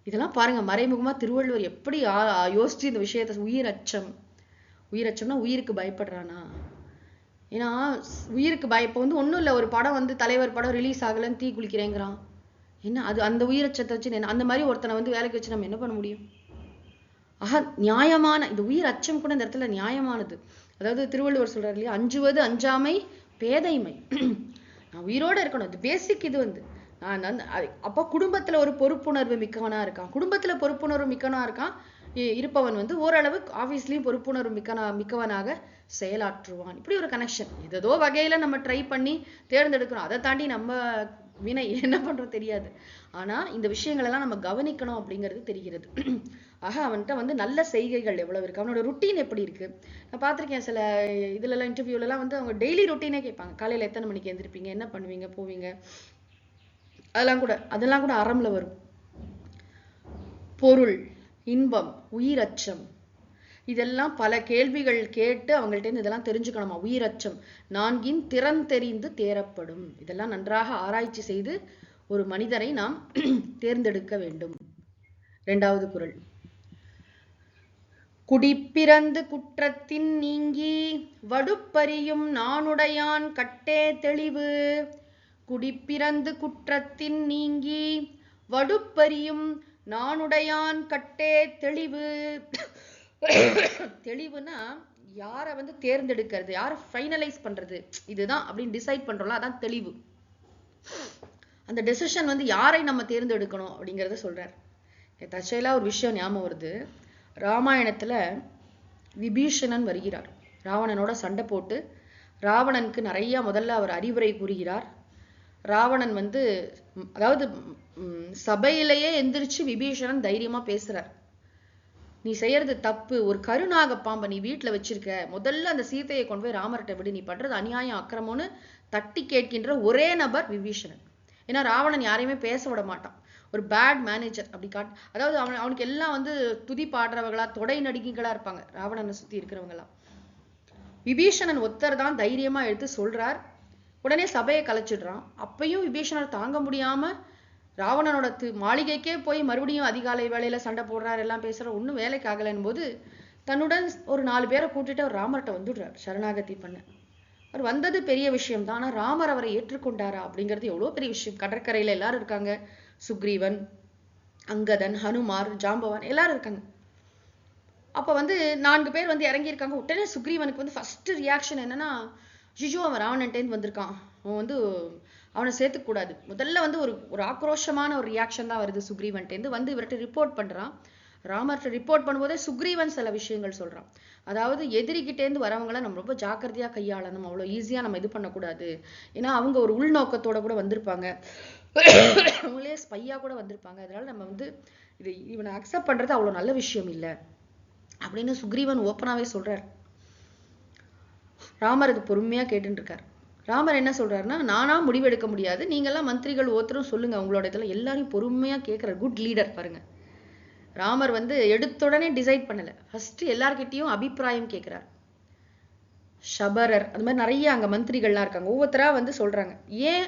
இதெல்லாம் பாருங்க, மறைமுகமா திருவள்ளுவர் எப்படி யோசிச்சு இந்த விஷயத்த. உயிர் அச்சம்னா உயிருக்கு பயப்படுறானா? ஏன்னா உயிருக்கு இப்ப ஒண்ணும் இல்லை, ஒரு படம் தலைவர் படம் ரிலீஸ் ஆகலன்னு தீ குளிக்கிறேங்கிறான். என்ன அது? அந்த உயிரச்சத்தை வச்சு அந்த மாதிரி ஒருத்தனை வேலைக்கு வச்சு நம்ம என்ன பண்ண முடியும்? நியாயமான இந்த உயிர் அச்சம் கூட இந்த இடத்துல நியாயமானது. அதாவது திருவள்ளுவர் சொல்றாரு இல்லையா, அஞ்சுவது அஞ்சாமை பேதைமை. நான் உயிரோட இருக்கணும், இது பேசிக். இது வந்து அப்ப குடும்பத்துல ஒரு பொறுப்புணர்வு மிக்கவனா இருக்கான். குடும்பத்துல பொறுப்புணர்வு மிக்கவனா இருக்கான் இருப்பவன் வந்து ஓரளவு ஆபீஸ்லயும் பொறுப்புணர்வு மிக்கவனாக செயலாற்றுவான். இப்படி ஒரு கனெக்ஷன் ஏதோ வகையில நம்ம ட்ரை பண்ணி தேர்ந்தெடுக்கணும். அதை தாண்டி நம்ம வினை என்ன பண்றோம் தெரியாது. ஆனா இந்த விஷயங்கள் எல்லாம் நம்ம கவனிக்கணும் அப்படிங்கிறது தெரிகிறது. ஆக அவன்கிட்ட வந்து நல்ல செய்கைகள் எவ்வளவு இருக்கு, அவனோட ருட்டீன் எப்படி இருக்கு. நான் பார்த்திருக்கேன் சில இதுல எல்லாம், இன்டர்வியூல எல்லாம் வந்து அவங்க டெய்லி ருட்டீனே கேட்பாங்க. காலையில எத்தனை மணிக்கு எந்திரிப்பீங்க, என்ன பண்ணுவீங்க, போவீங்க, அதெல்லாம் கூட அறம்ல வரும். பொருள், இன்பம், உயிரச்சம், இதெல்லாம் பல கேள்விகள் கேட்டு அவங்கள்ட்ட இதெல்லாம் தெரிஞ்சுக்கணுமா. உயிரச்சம் நான்கின் திறன் தெரிந்து தேரப்படும். இதெல்லாம் நன்றாக ஆராய்ச்சி செய்து ஒரு மனிதரை நாம் தேர்ந்தெடுக்க வேண்டும். 2வது குறள். குடிப்பிறந்து குற்றத்தின் நீங்கி வடுப்பறியும் நானுடையான் கட்டே தெளிவு. குடிப்பிறந்து குற்றத்தின் நீங்கி வடுப்பறியும் நானுடையான் கட்டே தெளிவு. தெளிவுனா யாரை வந்து தேர்ந்தெடுக்கிறது, யாரை ஃபைனலைஸ் பண்றது, இதுதான் அப்படின்னு டிசைட் பண்றோம்ல, அதான் தெளிவு. அந்த டெசிஷன் வந்து யாரை நம்ம தேர்ந்தெடுக்கணும் அப்படிங்கிறத சொல்றார். தற்செயலா ஒரு விஷயம் ஞாபகம் வருது. ராமாயணத்துல விபீஷணன் வருகிறார். ராவணனோட சண்டை போட்டு ராவணனுக்கு நிறைய முதல்ல அவர் அறிவுரை கூறுகிறார். ராவணன் வந்து அதாவது சபையிலேயே எந்திரிச்சு விபீஷணன் தைரியமா பேசுறார். நீ செய்யறது தப்பு, ஒரு கருநாக பாம்பை நீ வீட்டுல வச்சிருக்க, முதல்ல அந்த சீதையை கொண்டு போய் ராமர்கிட்ட விடு, நீ பண்றது அநியாயம் அக்கிரமம்னு தட்டி கேட்கின்ற ஒரே நபர் விபீஷணன். ஏன்னா ராவணன் யாரையுமே பேச விட மாட்டான், ஒரு பேட் மேனேஜர் அப்படி அதாவது அவனுக்கு எல்லாம் வந்து துதி பாடுறவங்களா தொடை நடிகைகளா இருப்பாங்க ராவணனை சுத்தி இருக்கிறவங்க எல்லாம். விபீஷணன் ஒத்தர் தான் தைரியமா எடுத்து சொல்றார். உடனே சபையை கலைச்சிடுறான். அப்பையும் விபீஷணர் தாங்க முடியாம ராவணனோட மாளிகைக்கே போய் மறுபடியும் அதிகாலை வேலையில சண்டை போடுறாரு, எல்லாம் பேசுற, ஒன்னும் வேலைக்கு ஆகலைன்னு போது தன்னுடன் ஒரு 4 பேரை கூட்டிட்டு அவர் ராமர்கிட்ட வந்துடுறார் சரணாகதி பண்ண. அவர் வந்தது பெரிய விஷயம் தான், ஆனா ராமர் அவரை ஏற்றுக்கொண்டாரா அப்படிங்கிறது எவ்வளவு பெரிய விஷயம். கடற்கரையில எல்லாரும் இருக்காங்க, சுக்ரீவன், அங்கதன், ஹனுமார், ஜாம்பவான் எல்லாரும் இருக்காங்க. அப்ப வந்து 4 பேர் வந்து இறங்கி இருக்காங்க. உடனே சுக்ரீவனுக்கு வந்து ஃபர்ஸ்ட் ரியாக்ஷன் என்னன்னா, ஜிஜோ அவன் ராவணன்ட்டேந்து வந்திருக்கான், அவன் வந்து அவனை சேர்த்துக்க கூடாது. முதல்ல வந்து ஒரு ஆக்ரோஷமான ஒரு ரியாக்ஷன் தான் வருது சுக்ரீவன்ட்டேந்து. வந்து இவர்கிட்ட ரிப்போர்ட் பண்றான். ராமர்கிட்ட ரிப்போர்ட் பண்ணும்போதே சுக்ரீவன் சில விஷயங்கள் சொல்றான். அதாவது எதிரிகிட்டேந்து வரவங்களை நம்ம ரொம்ப ஜாக்கிரதையா கையாளணும், அவ்வளோ ஈஸியா நம்ம இது பண்ணக்கூடாது. ஏன்னா அவங்க ஒரு உள்நோக்கத்தோட கூட வந்திருப்பாங்க, அவங்களே ஸ்பையா கூட வந்திருப்பாங்க. அதனால நம்ம வந்து இவனை அக்செப்ட் பண்றது அவ்வளோ நல்ல விஷயம் இல்லை அப்படின்னு சுக்ரீவன் ஓப்பனாவே சொல்றார். ராமர் இது பொறுமையா கேட்டுட்டு இருக்காரு. ராமர் என்ன சொல்றாருன்னா, நானா முடிவெடுக்க முடியாது, நீங்கெல்லாம் மந்திரிகள் ஒருத்தரும் சொல்லுங்க உங்களோட இதெல்லாம், எல்லாரையும் பொறுமையா கேட்கிற குட் லீடர் பாருங்க. ராமர் வந்து எடுத்துடனே டிசைட் பண்ணல, ஃபர்ஸ்ட் எல்லார்கிட்டையும் அபிப்பிராயம் கேட்கிறார். ஷபரர் அது மாதிரி நிறைய அங்க மந்திரிகள்லாம் இருக்காங்க, ஒவ்வொருத்தரா வந்து சொல்றாங்க ஏன்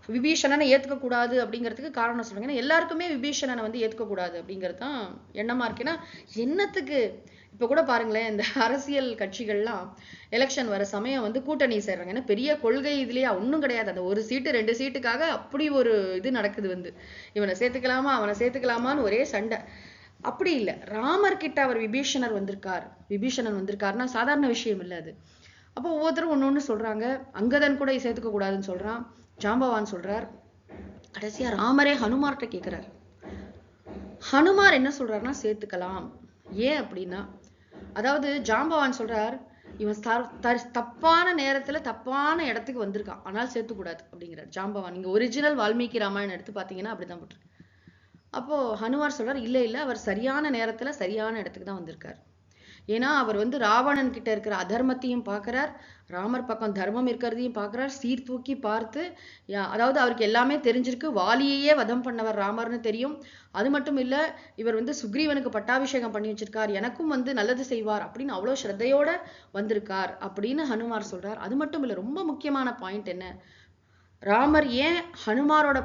விபீஷணனை ஏத்துக்க கூடாது அப்படிங்கிறதுக்கு காரணம் சொல்றாங்க. ஏன்னா எல்லாருக்குமே விபீஷணனை வந்து ஏத்துக்க கூடாது அப்படிங்கிறது தான் எண்ணமா இருக்கு. ஏன்னா என்னத்துக்கு இப்ப கூட பாருங்களேன், இந்த அரசியல் கட்சிகள்லாம் எலெக்ஷன் வர சமயம் வந்து கூட்டணி சேர்றாங்க. ஏன்னா பெரிய கொள்கை இதுலயே ஒன்றும் கிடையாது, அந்த ஒரு சீட்டு 2 சீட்டுக்காக அப்படி ஒரு இது நடக்குது. வந்து இவனை சேர்த்துக்கலாமா அவனை சேர்த்துக்கலாமான்னு ஒரே சண்டை. அப்படி இல்லை, ராமர் கிட்ட அவர் விபீஷணன் வந்திருக்காருன்னா சாதாரண விஷயம் இல்லை அது. அப்போ ஒவ்வொருத்தரும் ஒண்ணு சொல்றாங்க. அங்கதன் கூட சேர்த்துக்க கூடாதுன்னு சொல்றான், ஜாம்பவான் சொல்றார். கடைசியா ராமரே ஹனுமார்கிட்ட கேட்கிறார். ஹனுமார் என்ன சொல்றாருன்னா சேர்த்துக்கலாம். ஏன் அப்படின்னா, அதாவது ஜாம்பவான் சொல்றார், இவன் தப்பான நேரத்துல தப்பான இடத்துக்கு வந்திருக்கான், ஆனால் சேர்த்துக்கூடாது அப்படிங்கிறார் ஜாம்பவான். நீங்க ஒரிஜினல் வால்மீகி ராமாயணம் எடுத்து பாத்தீங்கன்னா அப்படிதான் போட்டு. அப்போ ஹனுமார் சொல்றார், இல்ல அவர் சரியான நேரத்துல சரியான இடத்துக்கு தான் வந்திருக்கார். ஏன்னா அவர் வந்து ராவணன் கிட்ட இருக்கிற அதர்மத்தையும் பார்க்கிறார், ராமர் பக்கம் தர்மம் இருக்கிறதையும் பார்க்கிறார், சீர்தூக்கி பார்த்து, அதாவது அவருக்கு எல்லாமே தெரிஞ்சிருக்கு, வாலியையே வதம் பண்ணவர் ராமர்னு தெரியும். அது மட்டும் இல்ல, இவர் வந்து சுக்ரீவனுக்கு பட்டாபிஷேகம் பண்ணி வச்சிருக்கார், எனக்கும் வந்து நல்லது செய்வார் அப்படின்னு அவ்வளவு ஸ்ரத்தையோட வந்திருக்கார் அப்படின்னு ஹனுமார் சொல்றார். அது மட்டும் இல்ல, ரொம்ப முக்கியமான பாயிண்ட் என்ன, ராமர் ஏன் ஹனுமாரோட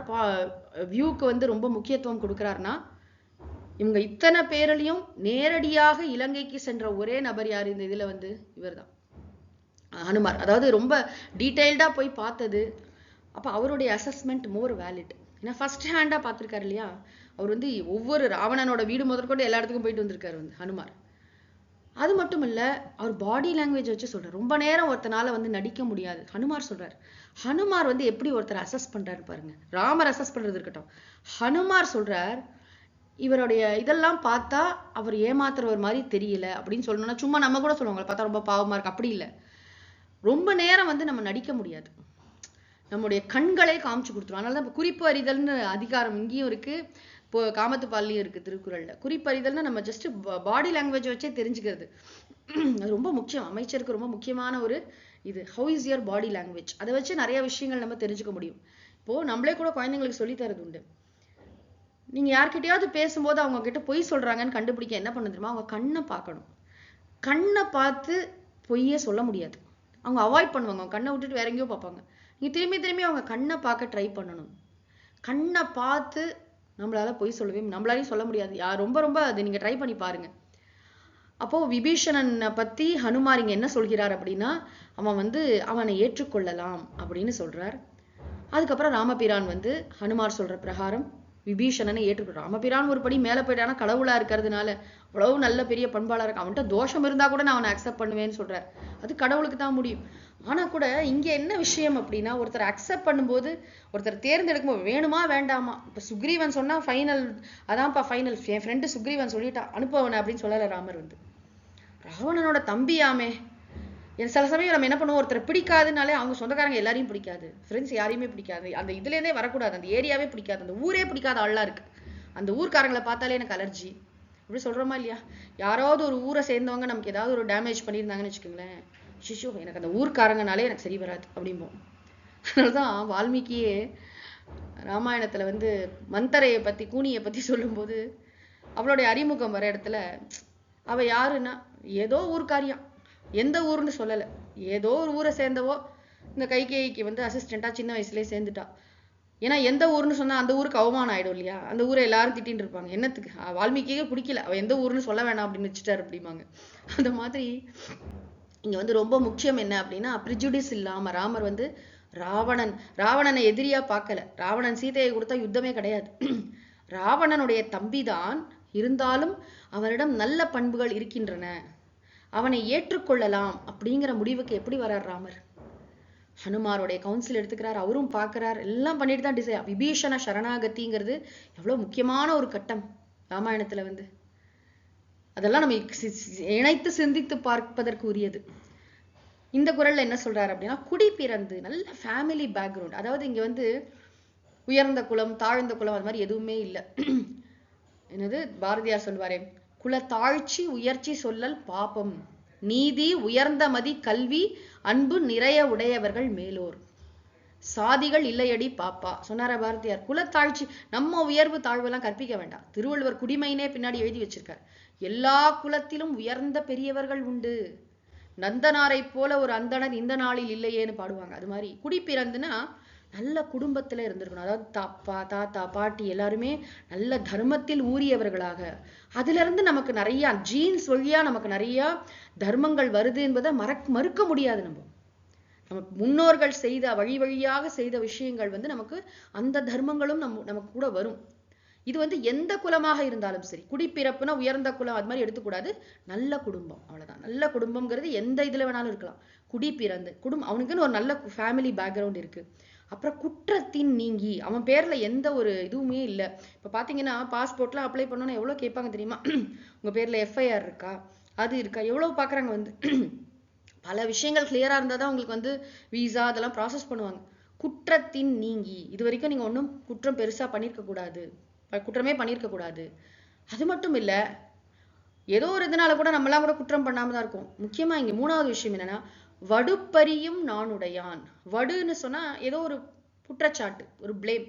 வியூக்கு வந்து ரொம்ப முக்கியத்துவம் கொடுக்கிறார்னா, இவங்க இத்தனை பேரிலையும் நேரடியாக இலங்கைக்கு சென்ற ஒரே நபர் யார் இந்த இதுல வந்து, இவர்தான் ஹனுமார். அதாவது ரொம்ப டீடைல்டா போய் பார்த்தது. அப்ப அவருடைய அசஸ்மெண்ட் மோர் வேலிட். ஏன்னா ஃபர்ஸ்ட் ஹேண்டா பார்த்திருக்காரு இல்லையா, அவர் வந்து ஒவ்வொரு ராவணனோட வீடு முதற்கொண்டு எல்லா இடத்துக்கும் போயிட்டு வந்திருக்காரு வந்து ஹனுமார். அது மட்டும் இல்ல, அவர் பாடி லாங்குவேஜ் வச்சு சொல்றாரு. ரொம்ப நேரம் ஒருத்தனால வந்து நடிக்க முடியாது. ஹனுமார் சொல்றாரு. ஹனுமார் வந்து எப்படி ஒருத்தர் அசஸ் பண்றாரு பாருங்க. ராமர் அசஸ் பண்றது இருக்கட்டும். ஹனுமார் சொல்றார், இவருடைய இதெல்லாம் பார்த்தா அவர் ஏமாத்துறவர் மாதிரி தெரியல அப்படின்னு சொல்லணும்னா, சும்மா நம்ம கூட சொல்லுவாங்க பார்த்தா ரொம்ப பாவமா இருக்கு, அப்படி இல்லை. ரொம்ப நேரம் வந்து நம்ம நடிக்க முடியாது. நம்முடைய கண்களே காமிச்சு கொடுத்துரும். அதனாலதான் இப்ப குறிப்பு அறிதல்னு அதிகாரம் இங்கேயும் இருக்கு, இப்போ காமத்துப்பால்லையும் இருக்கு திருக்குறள்ல. குறிப்பறிதல்னா நம்ம ஜஸ்ட் பாடி லாங்குவேஜ் வச்சே தெரிஞ்சுக்கிறது. அது ரொம்ப முக்கியம். அமைச்சருக்கு ரொம்ப முக்கியமான ஒரு இது. How is your body language? அதை வச்சு நிறைய விஷயங்கள் நம்ம தெரிஞ்சுக்க முடியும். இப்போ நம்மளே கூட குழந்தைங்களுக்கு சொல்லி தரது உண்டு. நீங்க யார்கிட்டயாவது பேசும்போது அவங்க கிட்ட பொய் சொல்றாங்கன்னு கண்டுபிடிக்க என்ன பண்ண தெரியுமா? அவங்க கண்ணை பார்க்கணும். கண்ணை பார்த்து பொய்யே சொல்ல முடியாது. அவங்க அவாய்ட் பண்ணுவாங்க. அவங்க கண்ணை விட்டுட்டு வேற எங்கேயோ பார்ப்பாங்க. நீங்க திரும்பி திரும்பி அவங்க கண்ணை பார்க்க ட்ரை பண்ணணும். கண்ணை பார்த்து நம்மளால பொய் சொல்லவே நம்மளாலையும் சொல்ல முடியாது. ரொம்ப ரொம்ப அது நீங்க ட்ரை பண்ணி பாருங்க. அப்போ விபீஷணனை பத்தி ஹனுமார் இங்க என்ன சொல்கிறார் அப்படின்னா, அவன் வந்து அவனை ஏற்றுக்கொள்ளலாம் அப்படின்னு சொல்றார். அதுக்கப்புறம் ராமபிரான் வந்து ஹனுமார் சொல்ற பிரகாரம் விபீஷணனை ஏற்றுக்கொள்றான். ராமபிரான் ஒரு படி மேல போயிட்டானா, கடவுளா இருக்கிறதுனால அவ்வளவு நல்ல பெரிய பண்பாளா இருக்கு, அவன்கிட்ட தோஷம் இருந்தா கூட நான் அவனை அக்செப்ட் பண்ணுவேன்னு சொல்றார். அது கடவுளுக்கு தான் முடியும். ஆனா கூட இங்க என்ன விஷயம் அப்படின்னா, ஒருத்தர் அக்செப்ட் பண்ணும்போது, ஒருத்தர் தேர்ந்தெடுக்கும் வேணுமா வேண்டாமா. இப்ப சுக்ரீவன் சொன்னா ஃபைனல், அதான்ப்பா ஃபைனல், என் ஃப்ரெண்டு சுக்ரீவன் சொல்லிட்டா அனுப்பவன அப்படின்னு சொல்லல ராமர் வந்து. ராவணனோட தம்பியாமே. சில சமயம் நம்ம என்ன பண்ணுவோம், ஒருத்தரை பிடிக்காதுனாலே அவங்க சொந்தக்காரங்க எல்லாரையும் பிடிக்காது, ஃப்ரெண்ட்ஸ் யாரையுமே பிடிக்காது, அந்த இதுல இருந்தே வரக்கூடாது, அந்த ஏரியாவே பிடிக்காது, அந்த ஊரே பிடிக்காத ஆள்லாம் இருக்கு. அந்த ஊர்க்காரங்களை பார்த்தாலே எனக்கு அலர்ஜி அப்படி சொல்றோமா இல்லையா? யாராவது ஒரு ஊரை சேர்ந்தவங்க நமக்கு ஏதாவது ஒரு டேமேஜ் பண்ணியிருந்தாங்கன்னு வச்சுக்கோங்களேன், சிஷு எனக்கு அந்த ஊர்க்காரங்கனாலே எனக்கு சரி வராது அப்படிம்போம். அதனாலதான் வால்மீகியே ராமாயணத்துல வந்து மந்தரையை பத்தி, கூனியை பத்தி சொல்லும்போது அவளுடைய அறிமுகம் வர இடத்துல அவ யாருன்னா ஏதோ ஊர்க்காரியாம், எந்த ஊர்னு சொல்லல, ஏதோ ஒரு ஊரை சேர்ந்தவோ. இந்த கைகேயிக்கு வந்து அசிஸ்டண்டா சின்ன வயசுலயே சேர்ந்துட்டா. ஏன்னா எந்த ஊர்னு சொன்னா அந்த ஊருக்கு அவமானம் ஆயிடும் இல்லையா? அந்த ஊரை எல்லாரும் திட்டின்னு இருப்பாங்க. என்னத்துக்கு? வால்மீகியே பிடிக்கல, அவ எந்த ஊர்னு சொல்ல வேணாம் அப்படின்னு வச்சுட்டாரு அப்படிம்பாங்க. அந்த மாதிரி இங்க வந்து ரொம்ப முக்கியம் என்ன அப்படின்னா, ப்ரிஜுடிஸ் இல்லாம ராமர் வந்து ராவணனை எதிரியா பார்க்கல. ராவணன் சீதையை கொடுத்தா யுத்தமே கிடையாது. ராவணனுடைய தம்பிதான், இருந்தாலும் அவனிடம் நல்ல பண்புகள் இருக்கின்றன, அவனை ஏற்றுக்கொள்ளலாம் அப்படிங்கிற முடிவுக்கு எப்படி வர்றார் ராமர்? ஹனுமாருடைய கவுன்சில் எடுத்துக்கிறார், அவரும் பார்க்கிறார், எல்லாம் பண்ணிட்டு தான் டிசைட். விபீஷண சரணாகதிங்கிறது எவ்வளவு முக்கியமான ஒரு கட்டம் ராமாயணத்துல வந்து. அதெல்லாம் நம்ம இணைத்து சிந்தித்து பார்ப்பதற்கு உரியது. இந்த குறள்ல என்ன சொல்றாரு அப்படின்னா, குடி பிறந்து நல்ல ஃபேமிலி பேக்ரவுண்ட். அதாவது இங்க வந்து உயர்ந்த குலம் தாழ்ந்த குலம் அது மாதிரி எதுவுமே இல்லை. என்னது பாரதியார் சொல்வாரே, குல தாழ்ச்சி உயர்ச்சி சொல்லல் பாப்பம், நீதி உயர்ந்த மதி கல்வி அன்பு நிறைய உடையவர்கள் மேலோர், சாதிகள் இல்லையடி பாப்பா சொன்னார பாரதியார். குலத்தாழ்ச்சி, நம்ம உயர்வு தாழ்வு எல்லாம் கற்பிக்க வேண்டாம். திருவள்ளுவர் குடிமையினே பின்னாடி எழுதி வச்சிருக்கார். எல்லா குலத்திலும் உயர்ந்த பெரியவர்கள் உண்டு, நந்தனாரை போல ஒரு அந்தணர் இந்த நாளில் இல்லையேன்னு பாடுவாங்க. அது மாதிரி குடி பிறந்துன்னா நல்ல குடும்பத்துல இருந்திருக்கணும். அதாவது தாத்தா பாட்டி எல்லாருமே நல்ல தர்மத்தில் ஊறியவர்களாக, அதுல இருந்து நமக்கு நிறைய ஜீன்ஸ் வழியா நமக்கு நிறைய தர்மங்கள் வருது என்பதை மறுக்க முடியாது. நம்ம முன்னோர்கள் செய்த வழி வழியாக செய்த விஷயங்கள் வந்து நமக்கு அந்த தர்மங்களும் நமக்கு கூட வரும். இது வந்து எந்த குலமாக இருந்தாலும் சரி, குடிப்பிறப்புனா உயர்ந்த குலம் அது மாதிரி எடுத்துக்கூடாது. நல்ல குடும்பம், அவ்வளவுதான். நல்ல குடும்பம்ங்கிறது எந்த இதுல வேணாலும் இருக்கலாம். குடி பிறந்து அவனுக்குன்னு ஒரு நல்ல ஃபேமிலி பேக்ரவுண்ட் இருக்கு. அப்புறம் குற்றத்தின் நீங்கி, அவன் பேர்ல எந்த ஒரு இதுவுமே இல்லை. இப்ப பாத்தீங்கன்னா பாஸ்போர்ட்லாம் அப்ளை பண்ணோன்னா எவ்வளவு கேட்பாங்க தெரியுமா? உங்க பேர்ல எஃப்ஐஆர் இருக்கா, அது இருக்கா, எவ்வளவு பாக்குறாங்க வந்து. பல விஷயங்கள் கிளியரா இருந்தாதான் உங்களுக்கு வந்து விசா அதெல்லாம் ப்ராசஸ் பண்ணுவாங்க. குற்றத்தின் நீங்கி, இது வரைக்கும் நீங்க ஒன்றும் குற்றம் பெருசா பண்ணியிருக்க கூடாது, குற்றமே பண்ணியிருக்க கூடாது. அது மட்டும் இல்ல, ஏதோ ஒரு இதனால கூட நம்மளாம் கூட குற்றம் பண்ணாம தான் இருக்கும். முக்கியமா இங்க மூணாவது விஷயம் என்னன்னா, வடுப்பரியும் நானுடையான். வடுன்னு சொன்னா ஏதோ ஒரு குற்றச்சாட்டு, ஒரு பிளேம்.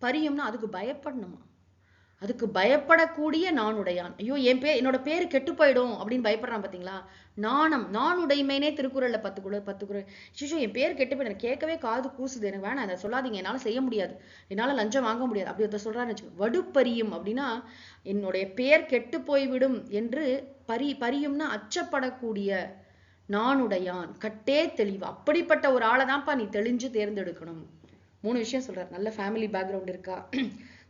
பரியும்னா அதுக்கு பயப்படணுமா, அதுக்கு பயப்படக்கூடிய நானுடையான். ஐயோ என்னோட பேரு கெட்டு போயிடும் அப்படின்னு பயப்படுறான் பாத்தீங்களா? நானுடைமைனே திருக்குறள்ல 10 குறள். சிஷு என் பேர் கெட்டு போயிடும், கேட்கவே காது கூசுது, எனக்கு வேணாம், அதை சொல்லாதீங்க, என்னால செய்ய முடியாது, என்னால லஞ்சம் வாங்க முடியாது அப்படி ஒருத்தர் சொல்றாருன்னு. வடுப்பரியும் அப்படின்னா என்னுடைய பேர் கெட்டு போய்விடும் என்று பரியும்னா அச்சப்படக்கூடிய நானுடையான், கட்டே தெளிவு. அப்படிப்பட்ட ஒரு ஆளை தான்ப்பா நீ தெளிஞ்சு தேர்ந்தெடுக்கணும். 3 விஷயம் சொல்றாரு. நல்ல ஃபேமிலி பேக்ரவுண்ட் இருக்கா,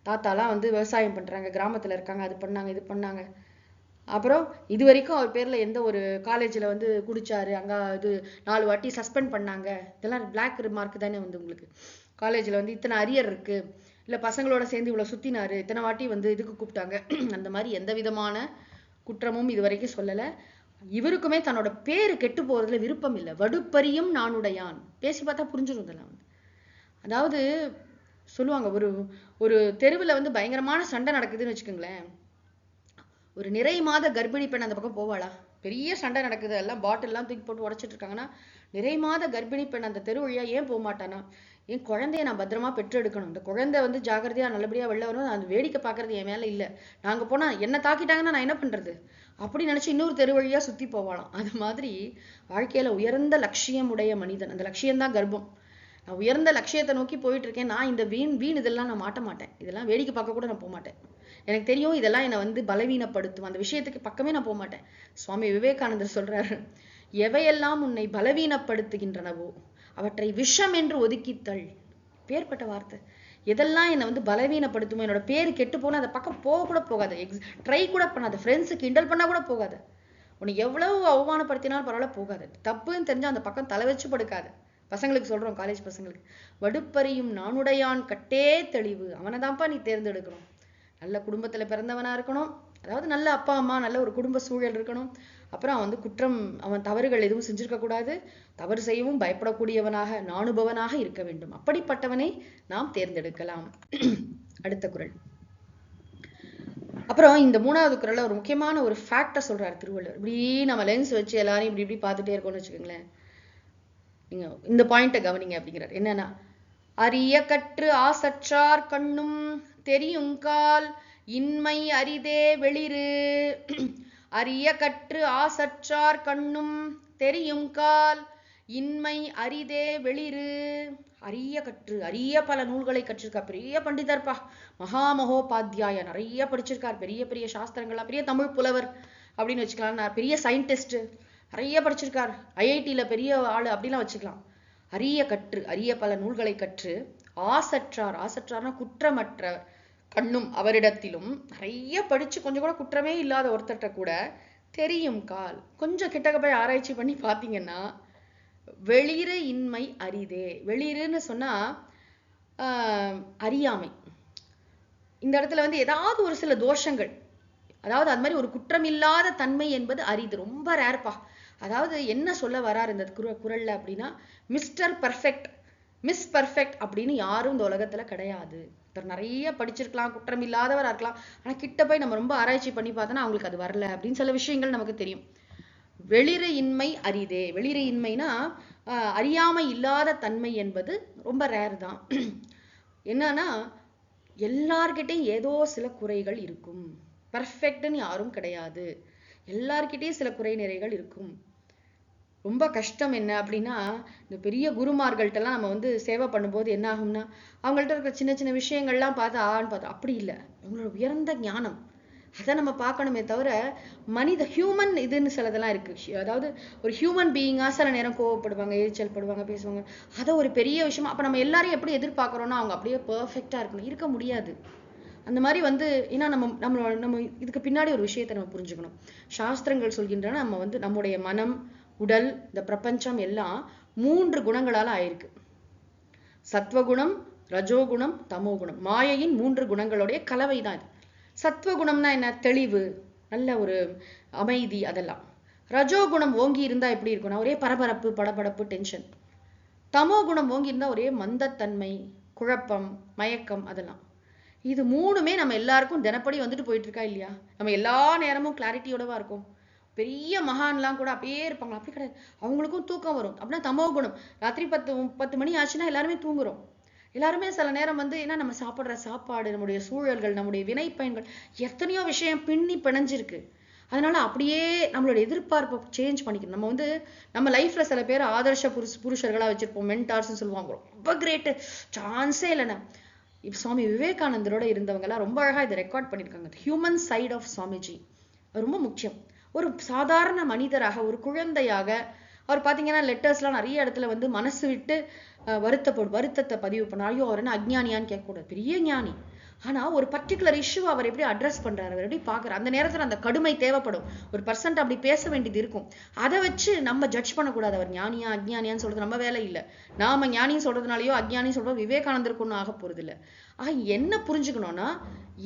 தாத்தாலாம் வந்து விவசாயம் பண்றாங்க, கிராமத்துல இருக்காங்க, அது பண்ணாங்க இது பண்ணாங்க, அப்புறம் இது வரைக்கும் அவர் பேர்ல எந்த ஒரு காலேஜ்ல வந்து குடிச்சாரு, அங்க இது 4 வாட்டி சஸ்பெண்ட் பண்ணாங்க, இதெல்லாம் பிளாக் மார்க் தானே வந்து உங்களுக்கு. காலேஜ்ல வந்து இத்தனை அரியர் இருக்கு, இல்ல பசங்களோட சேர்ந்து இவ்வளவு சுத்தினாரு, இத்தனை வாட்டி வந்து இதுக்கு கூப்பிட்டாங்க, அந்த மாதிரி எந்த விதமான குற்றமும் இது வரைக்கும் சொல்லல. இவருக்குமே தன்னோட பேரு கெட்டு போறதுல விருப்பம் இல்லை. வடுப்பரியும் நானுடையான், பேசி பார்த்தா புரிஞ்சிடும் இதெல்லாம் வந்து. அதாவது சொல்லுவாங்க, ஒரு ஒரு தெருவுல வந்து பயங்கரமான சண்டை நடக்குதுன்னு வச்சுக்கோங்களேன், ஒரு நிறை மாத கர்ப்பிணி பெண் அந்த பக்கம் போவாளா? பெரிய சண்டை நடக்குது, எல்லாம் பாட்டில் எல்லாம் தூக்கி போட்டு உடைச்சிட்டு இருக்காங்கன்னா, நிறை மாத கர்ப்பிணி பெண் அந்த தெரு வழியா ஏன் போக மாட்டானா? என் குழந்தைய நான் பத்திரமா பெற்று எடுக்கணும், இந்த குழந்தை வந்து ஜாகிரதையா நல்லபடியா வெளில வரும், அந்த வேடிக்கை பார்க்கறது என் மேல இல்ல, நாங்க போனா என்ன தாக்கிட்டாங்கன்னா நான் என்ன பண்றது அப்படி நினைச்சு இன்னொரு தெரு வழியா சுத்தி போவாளாம். அது மாதிரி வாழ்க்கையில உயர்ந்த லட்சியம் உடைய மனிதன், அந்த லட்சியம்தான் கர்ப்பம். நான் உயர்ந்த லட்சியத்தை நோக்கி போயிட்டு இருக்கேன், நான் இந்த வீண் இதெல்லாம் நான் மாட்ட மாட்டேன், இதெல்லாம் வேடிக்கை பார்க்க கூட நான் போக மாட்டேன், எனக்கு தெரியும் இதெல்லாம் என்னை வந்து பலவீனப்படுத்தும், அந்த விஷயத்துக்கு பக்கமே நான் போக மாட்டேன். சுவாமி விவேகானந்தர் சொல்றாரு, எவையெல்லாம் உன்னை பலவீனப்படுத்துகின்றனவோ அவற்றை விஷம் என்று ஒதுக்கித்தள். பேர்பட்ட வார்த்தை. எதெல்லாம் என்னை வந்து பலவீனப்படுத்துமோ, என்னோட பேரு கெட்டு போனா அந்த பக்கம் போக கூட போகாது, ட்ரை கூட பண்ணாத, ஃப்ரெண்ட்ஸு கிண்டல் பண்ணா கூட போகாது, உன்னை எவ்வளவு அவமானப்படுத்தினாலும் பரவாயில்ல போகாது, தப்புன்னு தெரிஞ்சா அந்த பக்கம் தலை வச்சு படுக்காது. பசங்களுக்கு சொல்றோம், காலேஜ் பசங்களுக்கு, வடுப்பறியும் நானுடையான் கட்டே தெளிவு, அவனை தான்ப்பா நீ தேர்ந்தெடுக்கணும். நல்ல குடும்பத்துல பிறந்தவனா இருக்கணும், அதாவது நல்ல அப்பா அம்மா, நல்ல ஒரு குடும்ப சூழல் இருக்கணும். அப்புறம் அவன் வந்து குற்றம், அவன் தவறுகள் எதுவும் செஞ்சிருக்க கூடாது, தவறு செய்யவும் பயப்படக்கூடியவனாக நாணுபவனாக இருக்க வேண்டும். அப்படிப்பட்டவனை நாம் தேர்ந்தெடுக்கலாம். அடுத்த குறள். அப்புறம் இந்த 3வது குறள்ல ஒரு முக்கியமான ஒரு ஃபேக்டை சொல்றாரு திருவள்ளுவர். இப்படி நம்ம லென்ஸ் வச்சு எல்லாரையும் இப்படி இப்படி பார்த்துட்டே இருக்கோம்னு வச்சுக்கோங்களேன், நீங்க இந்த பாயிண்ட கவனிங்க அப்படிங்கிறார். என்னன்னா, அரிய கற்று ஆசற்றார் கண்ணும் தெரியுங்கால் இன்மை அரிதே வெளிறு. அரிய கற்று ஆசற்றார் கண்ணும் தெரியுங்கால் இன்மை அரிதே வெளிறு. அரிய கற்று, அரிய பல நூல்களை கற்றிருக்கார், பெரிய பண்டிதர்ப்பா, மகாமகோபாத்தியாய, நிறைய படிச்சிருக்கார், பெரிய பெரிய சாஸ்திரங்கள்லாம், பெரிய தமிழ் புலவர் அப்படின்னு வச்சுக்கலாம், பெரிய சயின்டிஸ்ட், நிறைய படிச்சிருக்கார், ஐஐடியில பெரிய ஆளு அப்படிலாம் வச்சுக்கலாம். அரிய கற்று, அரிய பல நூல்களை கற்று ஆசற்றார், ஆசற்றார்னா குற்றமற்ற, கண்ணும் அவரிடத்திலும், நிறைய படிச்சு கொஞ்சம் கூட குற்றமே இல்லாத ஒருத்தர்கிட்ட கூட தெரியும் கால், கொஞ்சம் கிட்டக்க போய் ஆராய்ச்சி பண்ணி பார்த்தீங்கன்னா வெளிறு இன்மை அரிதே. வெளிறுன்னு சொன்னா அறியாமை. இந்த இடத்துல வந்து ஏதாவது ஒரு சில தோஷங்கள், அதாவது அது மாதிரி ஒரு குற்றம் இல்லாத தன்மை என்பது அரிது, ரொம்ப ரேர்ப்பா. அதாவது என்ன சொல்ல வராரு இந்த குறள்ல அப்படின்னா, மிஸ்டர் பர்ஃபெக்ட், மிஸ் பர்ஃபெக்ட் அப்படின்னு யாரும் இந்த உலகத்துல கிடையாது. நிறைய படிச்சிருக்கலாம், குற்றம் இல்லாதவரா இருக்கலாம், ஆனா கிட்ட போய் நம்ம ரொம்ப ஆராய்ச்சி பண்ணி பார்த்தோன்னா அவங்களுக்கு அது வரல அப்படின்னு சில விஷயங்கள் நமக்கு தெரியும். வெளிறு இன்மை அரிதே. வெளிறு இன்மைனா அறியாமை இல்லாத தன்மை என்பது ரொம்ப ரேர் தான். என்னன்னா, எல்லார்கிட்டையும் ஏதோ சில குறைகள் இருக்கும், பர்ஃபெக்ட்னு யாரும் கிடையாது, எல்லார்கிட்டையும் சில குறை நிறைகள் இருக்கும். ரொம்ப கஷ்டம் என்ன அப்படின்னா, இந்த பெரிய குருமார்கள்ட்டெல்லாம் நம்ம வந்து சேவை பண்ணும்போது என்ன ஆகும்னா, அவங்கள்ட்ட இருக்கிற சின்ன சின்ன விஷயங்கள்லாம் பார்த்து ஆன்னு பார்த்தோம், அப்படி இல்லை, அவங்களோட உயர்ந்த ஞானம், அதை நம்ம பார்க்கணுமே தவிர, மனித ஹியூமன் இதுன்னு சிலதெல்லாம் இருக்கு. அதாவது ஒரு ஹியூமன் பீயிங்கா சில நேரம் கோவப்படுவாங்க, எரிச்சல் படுவாங்க, பேசுவாங்க, அதை ஒரு பெரிய விஷயமா அப்ப நம்ம எல்லாரையும் எப்படி எதிர்பார்க்கிறோம்னா அவங்க அப்படியே பெர்ஃபெக்டா இருக்கணும், இருக்க முடியாது. அந்த மாதிரி வந்து ஏன்னா நம்ம இதுக்கு பின்னாடி ஒரு விஷயத்தை நம்ம புரிஞ்சுக்கணும். சாஸ்திரங்கள் சொல்கின்றன, நம்ம வந்து நம்முடைய மனம், உடல், இந்த பிரபஞ்சம் எல்லாம் 3 குணங்களால ஆயிருக்கு. சத்வகுணம், ரஜோகுணம், தமோகுணம், மாயையின் 3 குணங்களுடைய கலவை தான் இது. சத்வகுணம்னா என்ன? தெளிவு, நல்ல ஒரு அமைதி, அதெல்லாம். ரஜோகுணம் ஓங்கி இருந்தா எப்படி இருக்கும்னா ஒரே பரபரப்பு, படபடப்பு, டென்ஷன். தமோகுணம் ஓங்கி இருந்தா ஒரே மந்தத்தன்மை, குழப்பம், மயக்கம், அதெல்லாம். இது 3மே நம்ம எல்லாருக்கும் தினப்படி வந்துட்டு போயிட்டு இருக்கா இல்லையா? நம்ம எல்லா நேரமும் கிளாரிட்டியோடவா இருக்கும்? பெரிய மகான்லாம் கூட அப்படியே இருப்பாங்களா? அப்படி கிடையாது, அவங்களுக்கும் தூக்கம் வரும். அப்படின்னா தமோகுணம். ராத்திரி 10 மணி ஆச்சுன்னா எல்லாருமே தூங்குறோம். எல்லாருமே சில நேரம் வந்து ஏன்னா நம்ம சாப்பிட்ற சாப்பாடு, நம்முடைய சூழல்கள், நம்முடைய வினை பயன்கள், எத்தனையோ விஷயம் பின்னி பிணைஞ்சிருக்கு. அதனால அப்படியே நம்மளோட எதிர்பார்ப்பை சேஞ்ச் பண்ணிக்கணும். நம்ம வந்து நம்ம லைஃப்ல சில பேர் ஆதர்ஷ புருஷர்களா வச்சிருப்போம், மென்டார்ஸ்ன்னு சொல்லுவாங்க, ரொம்ப கிரேட்டு, சான்ஸே இல்லைன்னா. இப்ப சுவாமி விவேகானந்தரோட இருந்தவங்க எல்லாம் ரொம்ப அழகா இதை ரெக்கார்ட் பண்ணியிருக்காங்க. ஹியூமன் சைட் ஆஃப் சுவாமிஜி அது ரொம்ப முக்கியம். ஒரு சாதாரண மனிதராக, ஒரு குழந்தையாக அவர் பார்த்தீங்கன்னா லெட்டர்ஸ்லாம் நிறைய இடத்துல வந்து மனசு விட்டு வருத்தத்தை பதிவு பண்ண. ஐயோ அவர் என்ன அஜ்ஞானியான்னு கேட்கக்கூடாது, பெரிய ஞானி. ஆனா ஒரு பர்டிகுலர் இஷ்யூ அவர் எப்படி அட்ரஸ் பண்றாரு, அவர் எப்படி பாக்குறாரு, அந்த நேரத்துல அந்த கடுமை தேவைப்படும். ஒரு பர்சன்ட் அப்படி பேச வேண்டியது இருக்கும். அதை வச்சு நம்ம ஜட்ஜ் பண்ணக்கூடாது அவர் ஞானியா அஜ்ஞானியான்னு சொல்றது நம்ம வேலை இல்லை. நாம ஞானின்னு சொல்றதுனாலயோ அஜ்ஞானின்னு சொல்றது விவேகானந்தருக்கு ஒன்றும் ஆக போறது இல்லை. என்ன புரிஞ்சுக்கணும்னா,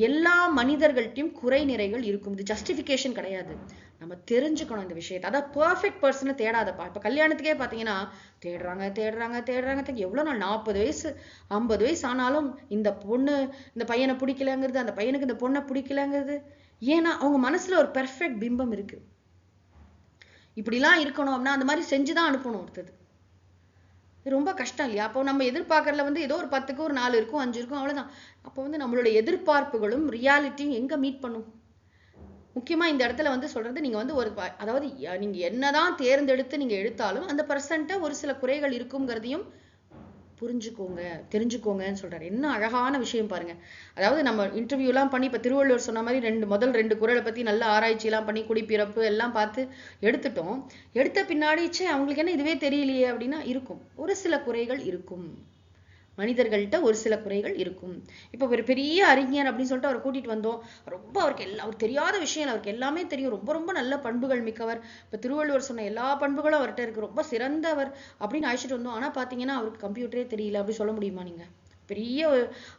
எல்லா மனிதர்கள்ட்டையும் குறை நிறைகள் இருக்கும். இது ஜஸ்டிபிகேஷன் கிடையாது. நம்ம தெரிஞ்சுக்கணும் இந்த விஷயத்தை. அதான் பெர்ஃபெக்ட் பர்சனை தேடாதப்பா. இப்ப கல்யாணத்துக்கே பாத்தீங்கன்னா தேடுறாங்க தேடுறாங்க தேடுறாங்க. எவ்வளவு நாள், 40 வயசு 50 வயசு ஆனாலும் இந்த பொண்ணு இந்த பையனை பிடிக்கலங்கிறது, அந்த பையனுக்கு இந்த பொண்ணை பிடிக்கலங்கிறது. ஏன்னா அவங்க மனசுல ஒரு பெர்ஃபெக்ட் பிம்பம் இருக்கு. இப்படிலாம் இருக்கணும் அப்படின்னா அந்த மாதிரி செஞ்சுதான் அனுப்பணும் ஒருத்தது. ரொம்ப கஷ்டம் இல்லையா? அப்போ நம்ம எதிர்பார்க்கறதுல ஏதோ ஒரு 10க்கு ஒரு 4 இருக்கும் 5 இருக்கும், அவ்வளவுதான். அப்போ நம்மளுடைய எதிர்பார்ப்புகளும் ரியாலிட்டியும் எங்க மீட் பண்ணும்? முக்கியமா இந்த இடத்துல சொல்றது, நீங்க ஒரு அதாவது நீங்க என்னதான் தேர்ந்தெடுத்து நீங்க எடுத்தாலும் அந்த பர்சன்ட்ட ஒரு சில குறைகள் இருக்குங்கிறதையும் புரிஞ்சுக்கோங்க, தெரிஞ்சுக்கோங்கன்னு சொல்றாரு. என்ன அழகான விஷயம் பாருங்க. அதாவது நம்ம இன்டர்வியூ எல்லாம் பண்ணி, இப்ப திருவள்ளுவர் சொன்ன மாதிரி முதல் 2 குறளை பத்தி நல்ல ஆராய்ச்சி எல்லாம் பண்ணி குடிப்பிறப்பு எல்லாம் பார்த்து எடுத்துட்டோம். எடுத்த பின்னாடி அவங்களுக்கு என்ன இதுவே தெரியலையே அப்படின்னா இருக்கும். ஒரு சில குறைகள் இருக்கும். மனிதர்கள்ட்ட ஒரு சில குறைகள் இருக்கும். இப்ப ஒரு பெரிய அறிஞர் அப்படின்னு சொல்லிட்டு அவரை கூட்டிட்டு வந்தோம். ரொம்ப அவர் தெரியாத விஷயம், அவருக்கு எல்லாமே தெரியும். ரொம்ப ரொம்ப நல்ல பண்புகள் மிக்கவர். இப்ப திருவள்ளுவர் சொன்ன எல்லா பண்புகளும் அவர்கிட்ட இருக்கு. ரொம்ப சிறந்தவர் அப்படின்னு அழைச்சிட்டு வந்தோம். ஆனா பாத்தீங்கன்னா அவருக்கு கம்ப்யூட்டரே தெரியல அப்படி சொல்ல முடியுமா நீங்க? பெரிய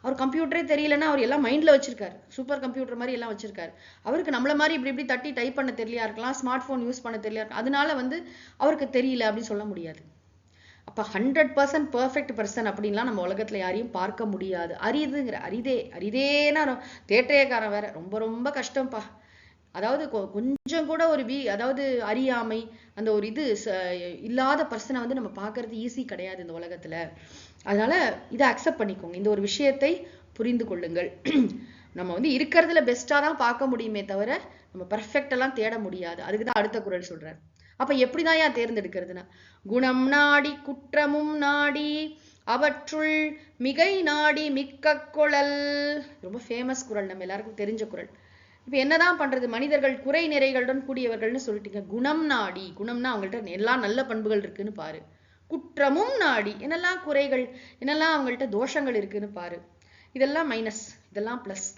அவர் கம்ப்யூட்டரே தெரியலன்னா அவர் எல்லாம் மைண்ட்ல வச்சிருக்காரு. சூப்பர் கம்ப்யூட்டர் மாதிரி எல்லாம் வச்சிருக்காரு. அவருக்கு நம்மள மாதிரி இப்படி இப்படி தட்டி டைப் பண்ண தெரியலையா இருக்கலாம், ஸ்மார்ட் போன் யூஸ் பண்ண தெரியல, அதனால அவருக்கு தெரியல அப்படின்னு சொல்ல முடியாது. அப்ப 100% பெர்ஃபெக்ட் பர்சன் அப்படின்லாம் நம்ம உலகத்துல யாரையும் பார்க்க முடியாது. அரிதேனா தேட்டையக்காரன் வேற. ரொம்ப ரொம்ப கஷ்டம்ப்பா. அதாவது கொஞ்சம் கூட அதாவது அறியாமை, அந்த ஒரு இல்லாத பர்சனை நம்ம பார்க்கறது ஈஸி கிடையாது இந்த உலகத்துல. அதனால இதை அக்செப்ட் பண்ணிக்கோங்க. இந்த ஒரு விஷயத்தை புரிந்து கொள்ளுங்கள். நம்ம இருக்கிறதுல பெஸ்டா தான் பார்க்க முடியுமே தவிர நம்ம பெர்ஃபெக்ட் எல்லாம் தேட முடியாது. அதுக்குதான் அடுத்த குறள் சொல்றாரு. அப்ப எப்படிதான் தேர்ந்தெடுக்கிறதுனா, குணம் நாடி குற்றமும் நாடி அவற்றுள் மிகை நாடி மிக்க குழல். ரொம்ப ஃபேமஸ் குறள், நம்ம எல்லாருக்கும் தெரிஞ்ச குறள். இப்ப என்னதான் பண்றது? மனிதர்கள் குறை நிறைகளுடன் கூடியவர்கள்னு சொல்லிட்டீங்க. குணம் நாடி, குணம்னா அவங்கள்ட்ட எல்லாம் நல்ல பண்புகள் இருக்குன்னு பாரு. குற்றமும் நாடி, என்னெல்லாம் குறைகள், என்னெல்லாம் அவங்கள்ட்ட தோஷங்கள் இருக்குன்னு பாரு. இதெல்லாம் மைனஸ், இதெல்லாம் பிளஸ்.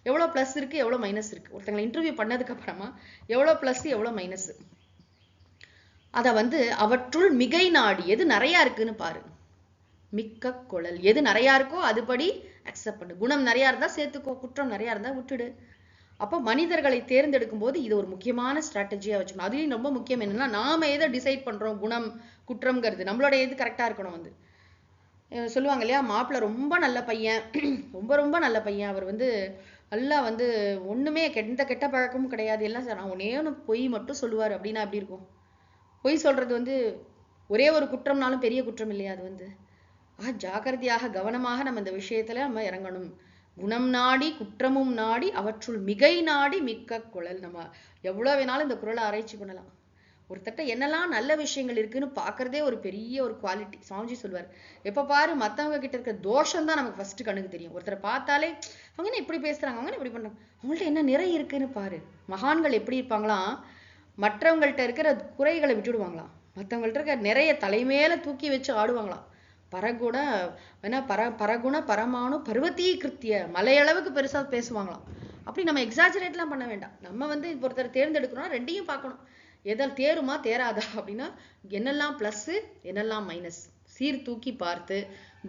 எவ்வளவு பிளஸ் இருக்கு, எவ்வளவு மைனஸ் இருக்கு? ஒருத்தங்களை இன்டர்வியூ பண்ணதுக்கு அப்புறமா எவ்வளவு பிளஸ் எவ்வளவு மைனஸ், அத அவற்றுள் மிகை நாடி, எது நிறைய இருக்குன்னு பாரு. மிக்க குழல், எது நிறைய இருக்கோ அதுபடி அக்செப்ட் பண்ணு. குணம் நிறைய இருந்தா சேர்த்துக்கோ, குற்றம் நிறைய இருந்தா விட்டுடு. அப்போ மனிதர்களை தேர்ந்தெடுக்கும் போது இது ஒரு முக்கியமான ஸ்ட்ராட்டஜியா வச்சுக்கணும். அதுலயும் ரொம்ப முக்கியம் என்னன்னா, நாம எதை டிசைட் பண்றோம், குணம் குற்றம்ங்கிறது நம்மளோட எது கரெக்டா இருக்கணும். சொல்லுவாங்க இல்லையா, மாப்பிள்ள ரொம்ப நல்ல பையன், ரொம்ப ரொம்ப நல்ல பையன், அவர் நல்லா ஒண்ணுமே எந்த கெட்ட பழக்கமும் கிடையாது, எல்லாம் சார் நான் ஒன்னே ஒன்று பொய் மட்டும் சொல்லுவார் அப்படின்னா எப்படி இருக்கும்? பொய் சொல்றது ஒரே ஒரு குற்றம்னாலும் பெரிய குற்றம் இல்லையா? அது ஜாக்கிரதையாக கவனமாக நம்ம இந்த விஷயத்துல நம்ம இறங்கணும். குணம் நாடி குற்றமும் நாடி அவற்றுள் மிகை நாடி மிக்க குழல். நம்ம எவ்வளவு வேணாலும் இந்த குறளை ஆராய்ச்சி பண்ணலாம். ஒருத்தட்ட என்னெல்லாம் நல்ல விஷயங்கள் இருக்குன்னு பாக்குறதே ஒரு பெரிய ஒரு குவாலிட்டி. சுவாமிஜி சொல்வார், எப்ப பாரு மத்தவங்க கிட்ட இருக்க தோஷம் தான் நமக்கு ஃபர்ஸ்ட் கண்ணுக்கு தெரியும். ஒருத்தரை பார்த்தாலே அவங்க என்ன இப்படி பேசுறாங்க, அவங்க என்ன இப்படி பண்றாங்க, அவங்கள்ட்ட என்ன நிறை இருக்குன்னு பாரு. மகான்கள் எப்படி இருப்பாங்களாம், மற்றவங்கள்ட்ட இருக்கிற குறைகளை விட்டுடுவாங்களாம், மற்றவங்கள்ட்ட இருக்க நிறைய தலைமையில தூக்கி வச்சு ஆடுவாங்களாம். பரகுண பரமானு பருவத்தீ கிருத்திய, மலையளவுக்கு பெருசா பேசுவாங்களாம். அப்படி நம்ம எக்ஸாஜரேட்லாம் பண்ண வேண்டாம். நம்ம ஒருத்தர் தேர்ந்தெடுக்கணும்னா ரெண்டையும் பார்க்கணும். எதில் தேருமா தேராதா அப்படின்னா என்னெல்லாம் பிளஸ் என்னெல்லாம் மைனஸ் சீர் தூக்கி பார்த்து,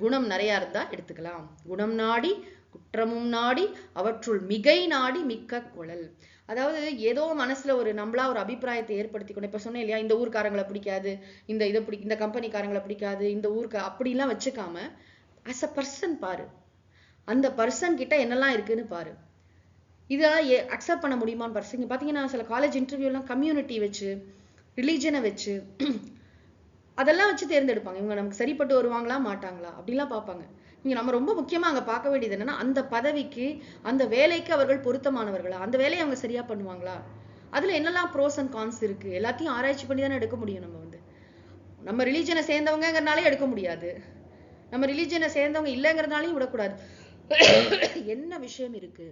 குணம் நிறைய இருந்தா எடுத்துக்கலாம். குணம் நாடி குற்றமும் நாடி அவற்றுள் மிகை நாடி மிக்க குழல். அதாவது ஏதோ மனசுல நம்மளா ஒரு அபிப்பிராயத்தை ஏற்படுத்திக்கணும். இப்ப சொன்னேன் இல்லையா, இந்த ஊர்க்காரங்களை பிடிக்காது, இந்த கம்பெனிக்காரங்களை பிடிக்காது, இந்த ஊருக்கு அப்படிலாம் வச்சுக்காம அஸ் அ பர்சன் பாரு. அந்த பர்சன் கிட்ட என்னெல்லாம் இருக்குன்னு பாரு. இதெல்லாம் அக்செப்ட் பண்ண முடியுமான்னு பாருங்க. பாத்தீங்கன்னா சில காலேஜ் இன்டர்வியூலாம் கம்யூனிட்டி வச்சு, ரிலீஜனை வச்சு, அதெல்லாம் வச்சு தேர்ந்தெடுப்பாங்க. இவங்க நமக்கு சரிப்பட்டு வருவாங்களா மாட்டாங்களா அப்படிலாம் பார்ப்பாங்க. இங்க நம்ம ரொம்ப முக்கியமா அங்க பார்க்க வேண்டியது என்னன்னா, அந்த பதவிக்கு அந்த வேலைக்கு அவர்கள் பொருத்தமானவர்களா, அந்த வேலையை அவங்க சரியா பண்ணுவாங்களா, அதுல என்னெல்லாம் ப்ரோஸ் அண்ட் கான்ஸ் இருக்கு, எல்லாத்தையும் ஆராய்ச்சி பண்ணி தானே எடுக்க முடியும். நம்ம ரிலீஜனை சேர்ந்தவங்கிறனாலே எடுக்க முடியாது, நம்ம ரிலீஜனை சேர்ந்தவங்க இல்லைங்கிறதுனாலையும் விடக்கூடாது. என்ன விஷயம் இருக்கு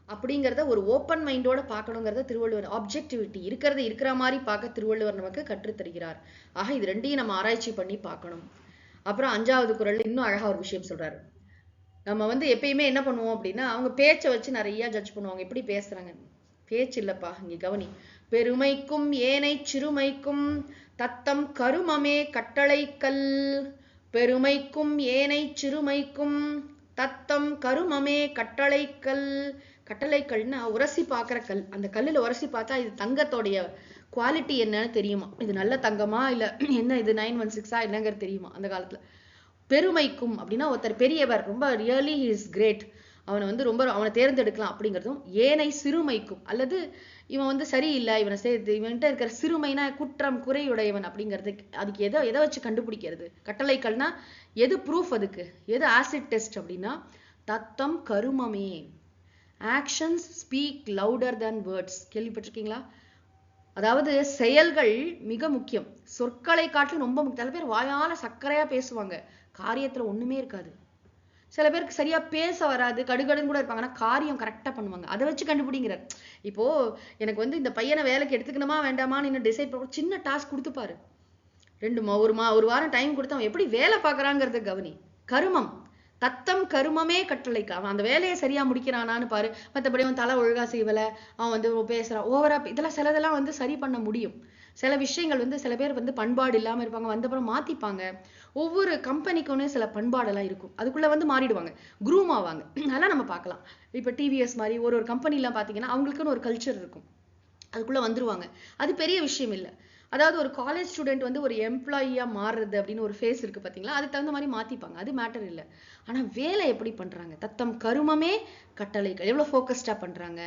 அப்படிங்கிறத ஒரு ஓப்பன் மைண்டோட பார்க்கணுங்கிறத திருவள்ளுவர், ஆப்ஜெக்டிவிட்டி இருக்கிறத இருக்கிற மாதிரி பார்க்க திருவள்ளுவர் நமக்கு கற்றுத்தருகிறார். ஆக இது ரெண்டையும் நம்ம ஆராய்ச்சி பண்ணி பார்க்கணும். அப்புறம் 5வது குறள்ல இன்னும் அழகா ஒரு விஷயம் சொல்றாரு. நம்ம வந்து எப்பயுமே என்ன பண்ணுவோம் அப்படின்னா அவங்க பேச்சை வச்சு நிறைய ஜட்ஜ் பண்ணுவாங்க, எப்படி பேசுறாங்க. பேச்சு இல்லப்பா, இங்க கவனி. பெருமைக்கும் ஏனை சிறுமைக்கும் தத்தம் கருமமே கட்டளைக்கல். பெருமைக்கும் ஏனை சிறுமைக்கும் தத்தம் கருமமே கட்டளைக்கல். கட்டளைக்கல்னா உரசி பார்க்குற கல். அந்த கல்லில் உரசி பார்த்தா இது தங்கத்தோடைய குவாலிட்டி என்னன்னு தெரியுமா, இது நல்ல தங்கமா இல்லை என்ன இது 916 என்னங்கிறது தெரியுமா அந்த காலத்தில். பெருமைக்கும் அப்படின்னா ஒருத்தர் பெரியவர், ரொம்ப ரியலி இஸ் கிரேட், அவனை வந்து ரொம்ப அவனை தேர்ந்தெடுக்கலாம் அப்படிங்கிறதும். ஏனை சிறுமைக்கும், அல்லது இவன் வந்து சரியில்லை, இவனை சேர்த்து இவன்கிட்ட இருக்கிற சிறுமைனா குற்றம் குறையுடையவன் அப்படிங்கிறது. அதுக்கு எதை வச்சு கண்டுபிடிக்கிறது? கட்டளைக்கல்னா எது ப்ரூஃப், அதுக்கு எது ஆசிட் டெஸ்ட் அப்படின்னா தத்தம் கருமமே. ஆக்ஷன்ஸ் ஸ்பீக் லவுடர் தேன் வேர்ட்ஸ். கேள்விப்பட்டிருக்கீங்களா? அதாவது செயல்கள் மிக முக்கியம், சொற்களை காட்டிலும் ரொம்ப முக்கியம். சில பேர் வாயால சர்க்கரையா பேசுவாங்க, காரியத்துல ஒண்ணுமே இருக்காது. சில பேருக்கு சரியா பேச வராது, கடுகடுன்னு கூட இருப்பாங்க, ஆனா காரியம் கரெக்டா பண்ணுவாங்க. அதை வச்சு கண்டுபிடிங்கிறார். இப்போ எனக்கு வந்து இந்த பையனை வேலைக்கு எடுத்துக்கணுமா வேண்டாமான்னு இன்னும் டிசைட் பண்ண சின்ன டாஸ்க் கொடுத்துப்பாரு, ஒரு வாரம் டைம் கொடுத்து அவன் எப்படி வேலை பார்க்கறாங்கிறத கவனி. கருமம், தத்தம் கருமமே கட்டளைக்கு. அவன் அந்த வேலையை சரியா முடிக்கிறானான்னு பாரு. மற்றபடி அவன் தலை ஒழுங்கா செய்வல, அவன் வந்து பேசுறான் ஓவரா, இதெல்லாம் சிலதெல்லாம் வந்து சரி பண்ண முடியும். சில விஷயங்கள் வந்து சில பேர் வந்து பண்பாடு இல்லாம இருப்பாங்க, வந்தப்புறம் மாத்திப்பாங்க. ஒவ்வொரு கம்பெனிக்கு சில பண்பாடெல்லாம் இருக்கும், அதுக்குள்ள வந்து மாறிடுவாங்க, குரூம் ஆவாங்க. அதெல்லாம் நம்ம பார்க்கலாம். இப்ப டிவிஎஸ் மாதிரி ஒரு கம்பெனிலாம் பாத்தீங்கன்னா அவங்களுக்குன்னு ஒரு கல்ச்சர் இருக்கும், அதுக்குள்ள வந்துருவாங்க. அது பெரிய விஷயம் இல்லை. அதாவது ஒரு காலேஜ் ஸ்டூடெண்ட் வந்து ஒரு எம்ப்ளாயியா மாறுறது அப்படின்னு ஒரு ஃபேஸ் இருக்கு பாத்தீங்களா, அதுக்கு தகுந்த மாதிரி மாத்திப்பாங்க, அது மேட்டர் இல்லை. ஆனா வேலை எப்படி பண்றாங்க, தத்தம் கருமமே கட்டளைகள், எவ்வளவு ஃபோக்கஸ்டா பண்றாங்க,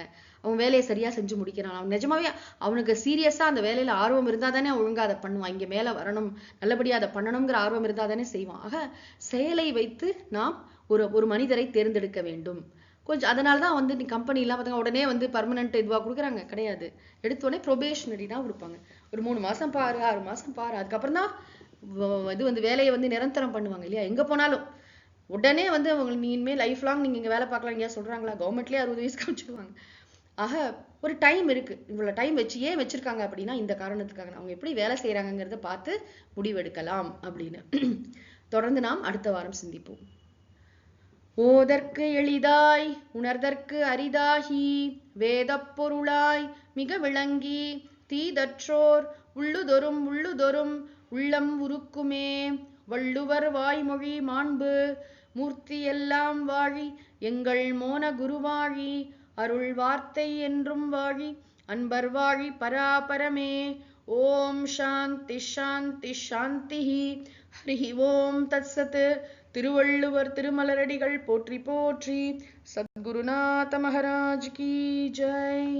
அவன் வேலையை சரியா செஞ்சு முடிக்கிறான். அவன் நிஜமாவே அவனுக்கு சீரியஸா அந்த வேலையில ஆர்வம் இருந்தா தானே ஒழுங்கா அதை பண்ணுவான், இங்க மேல வரணும் நல்லபடியா அதை பண்ணணுங்கிற ஆர்வம் இருந்தா தானே செய்வான். ஆக செயலை வைத்து நாம் ஒரு மனிதரை தேர்ந்தெடுக்க வேண்டும். கொஞ்சம் அதனாலதான் வந்து நீ கம்பெனி எல்லாம் பார்த்தா உடனே வந்து பர்மனன்ட் இதுவா கொடுக்குறாங்க கிடையாது. எடுத்தோடனே ப்ரொபேஷனரி தான் கொடுப்பாங்க. ஒரு 3 மாசம் பாரு, 6 மாசம் பாரு, அதுக்கப்புறம் தான் இது வந்து வேலையை வந்து நிரந்தரம் பண்ணுவாங்க இல்லையா. எங்க போனாலும் உடனே வந்து அவங்களுக்கு நீ இனிமேல் லைஃப் லாங் நீங்க இங்க வேலை பார்க்கலாம் இங்கேயா சொல்றாங்களா? கவர்மெண்ட்லயே 60 வயசு காமிச்சிருவாங்க. ஆக ஒரு டைம் இருக்கு, இவ்வளவு டைம் வச்சு ஏன் வச்சிருக்காங்க அப்படின்னா இந்த காரணத்துக்காக அவங்க எப்படி வேலை செய்யறாங்கிறத பார்த்து முடிவெடுக்கலாம் அப்படின்னு. தொடர்ந்து நாம் அடுத்த வாரம் சிந்திப்போம். ஓதற்கு எளிதாய் உணர்தற்கு அரிதாகி வேதப் பொருளாய் மிக விளங்கி தீதற்றோர் உள்ளுதொறும் உள்ளம் உருக்குமே. வள்ளுவர் வாய்மொழி மாண்பு மூர்த்தி எல்லாம் வாழி எங்கள் மோன குருவாழி அருள் வார்த்தை என்றும் வாழி அன்பர் வாழி பராபரமே. ஓம் சாந்தி சாந்தி சாந்தி. ஹரி ஓம் தத்சத். திருவள்ளுவர் திருமலரடிகள் போற்றி போற்றி. சத்குருநாத மகாராஜ் கி ஜெய்.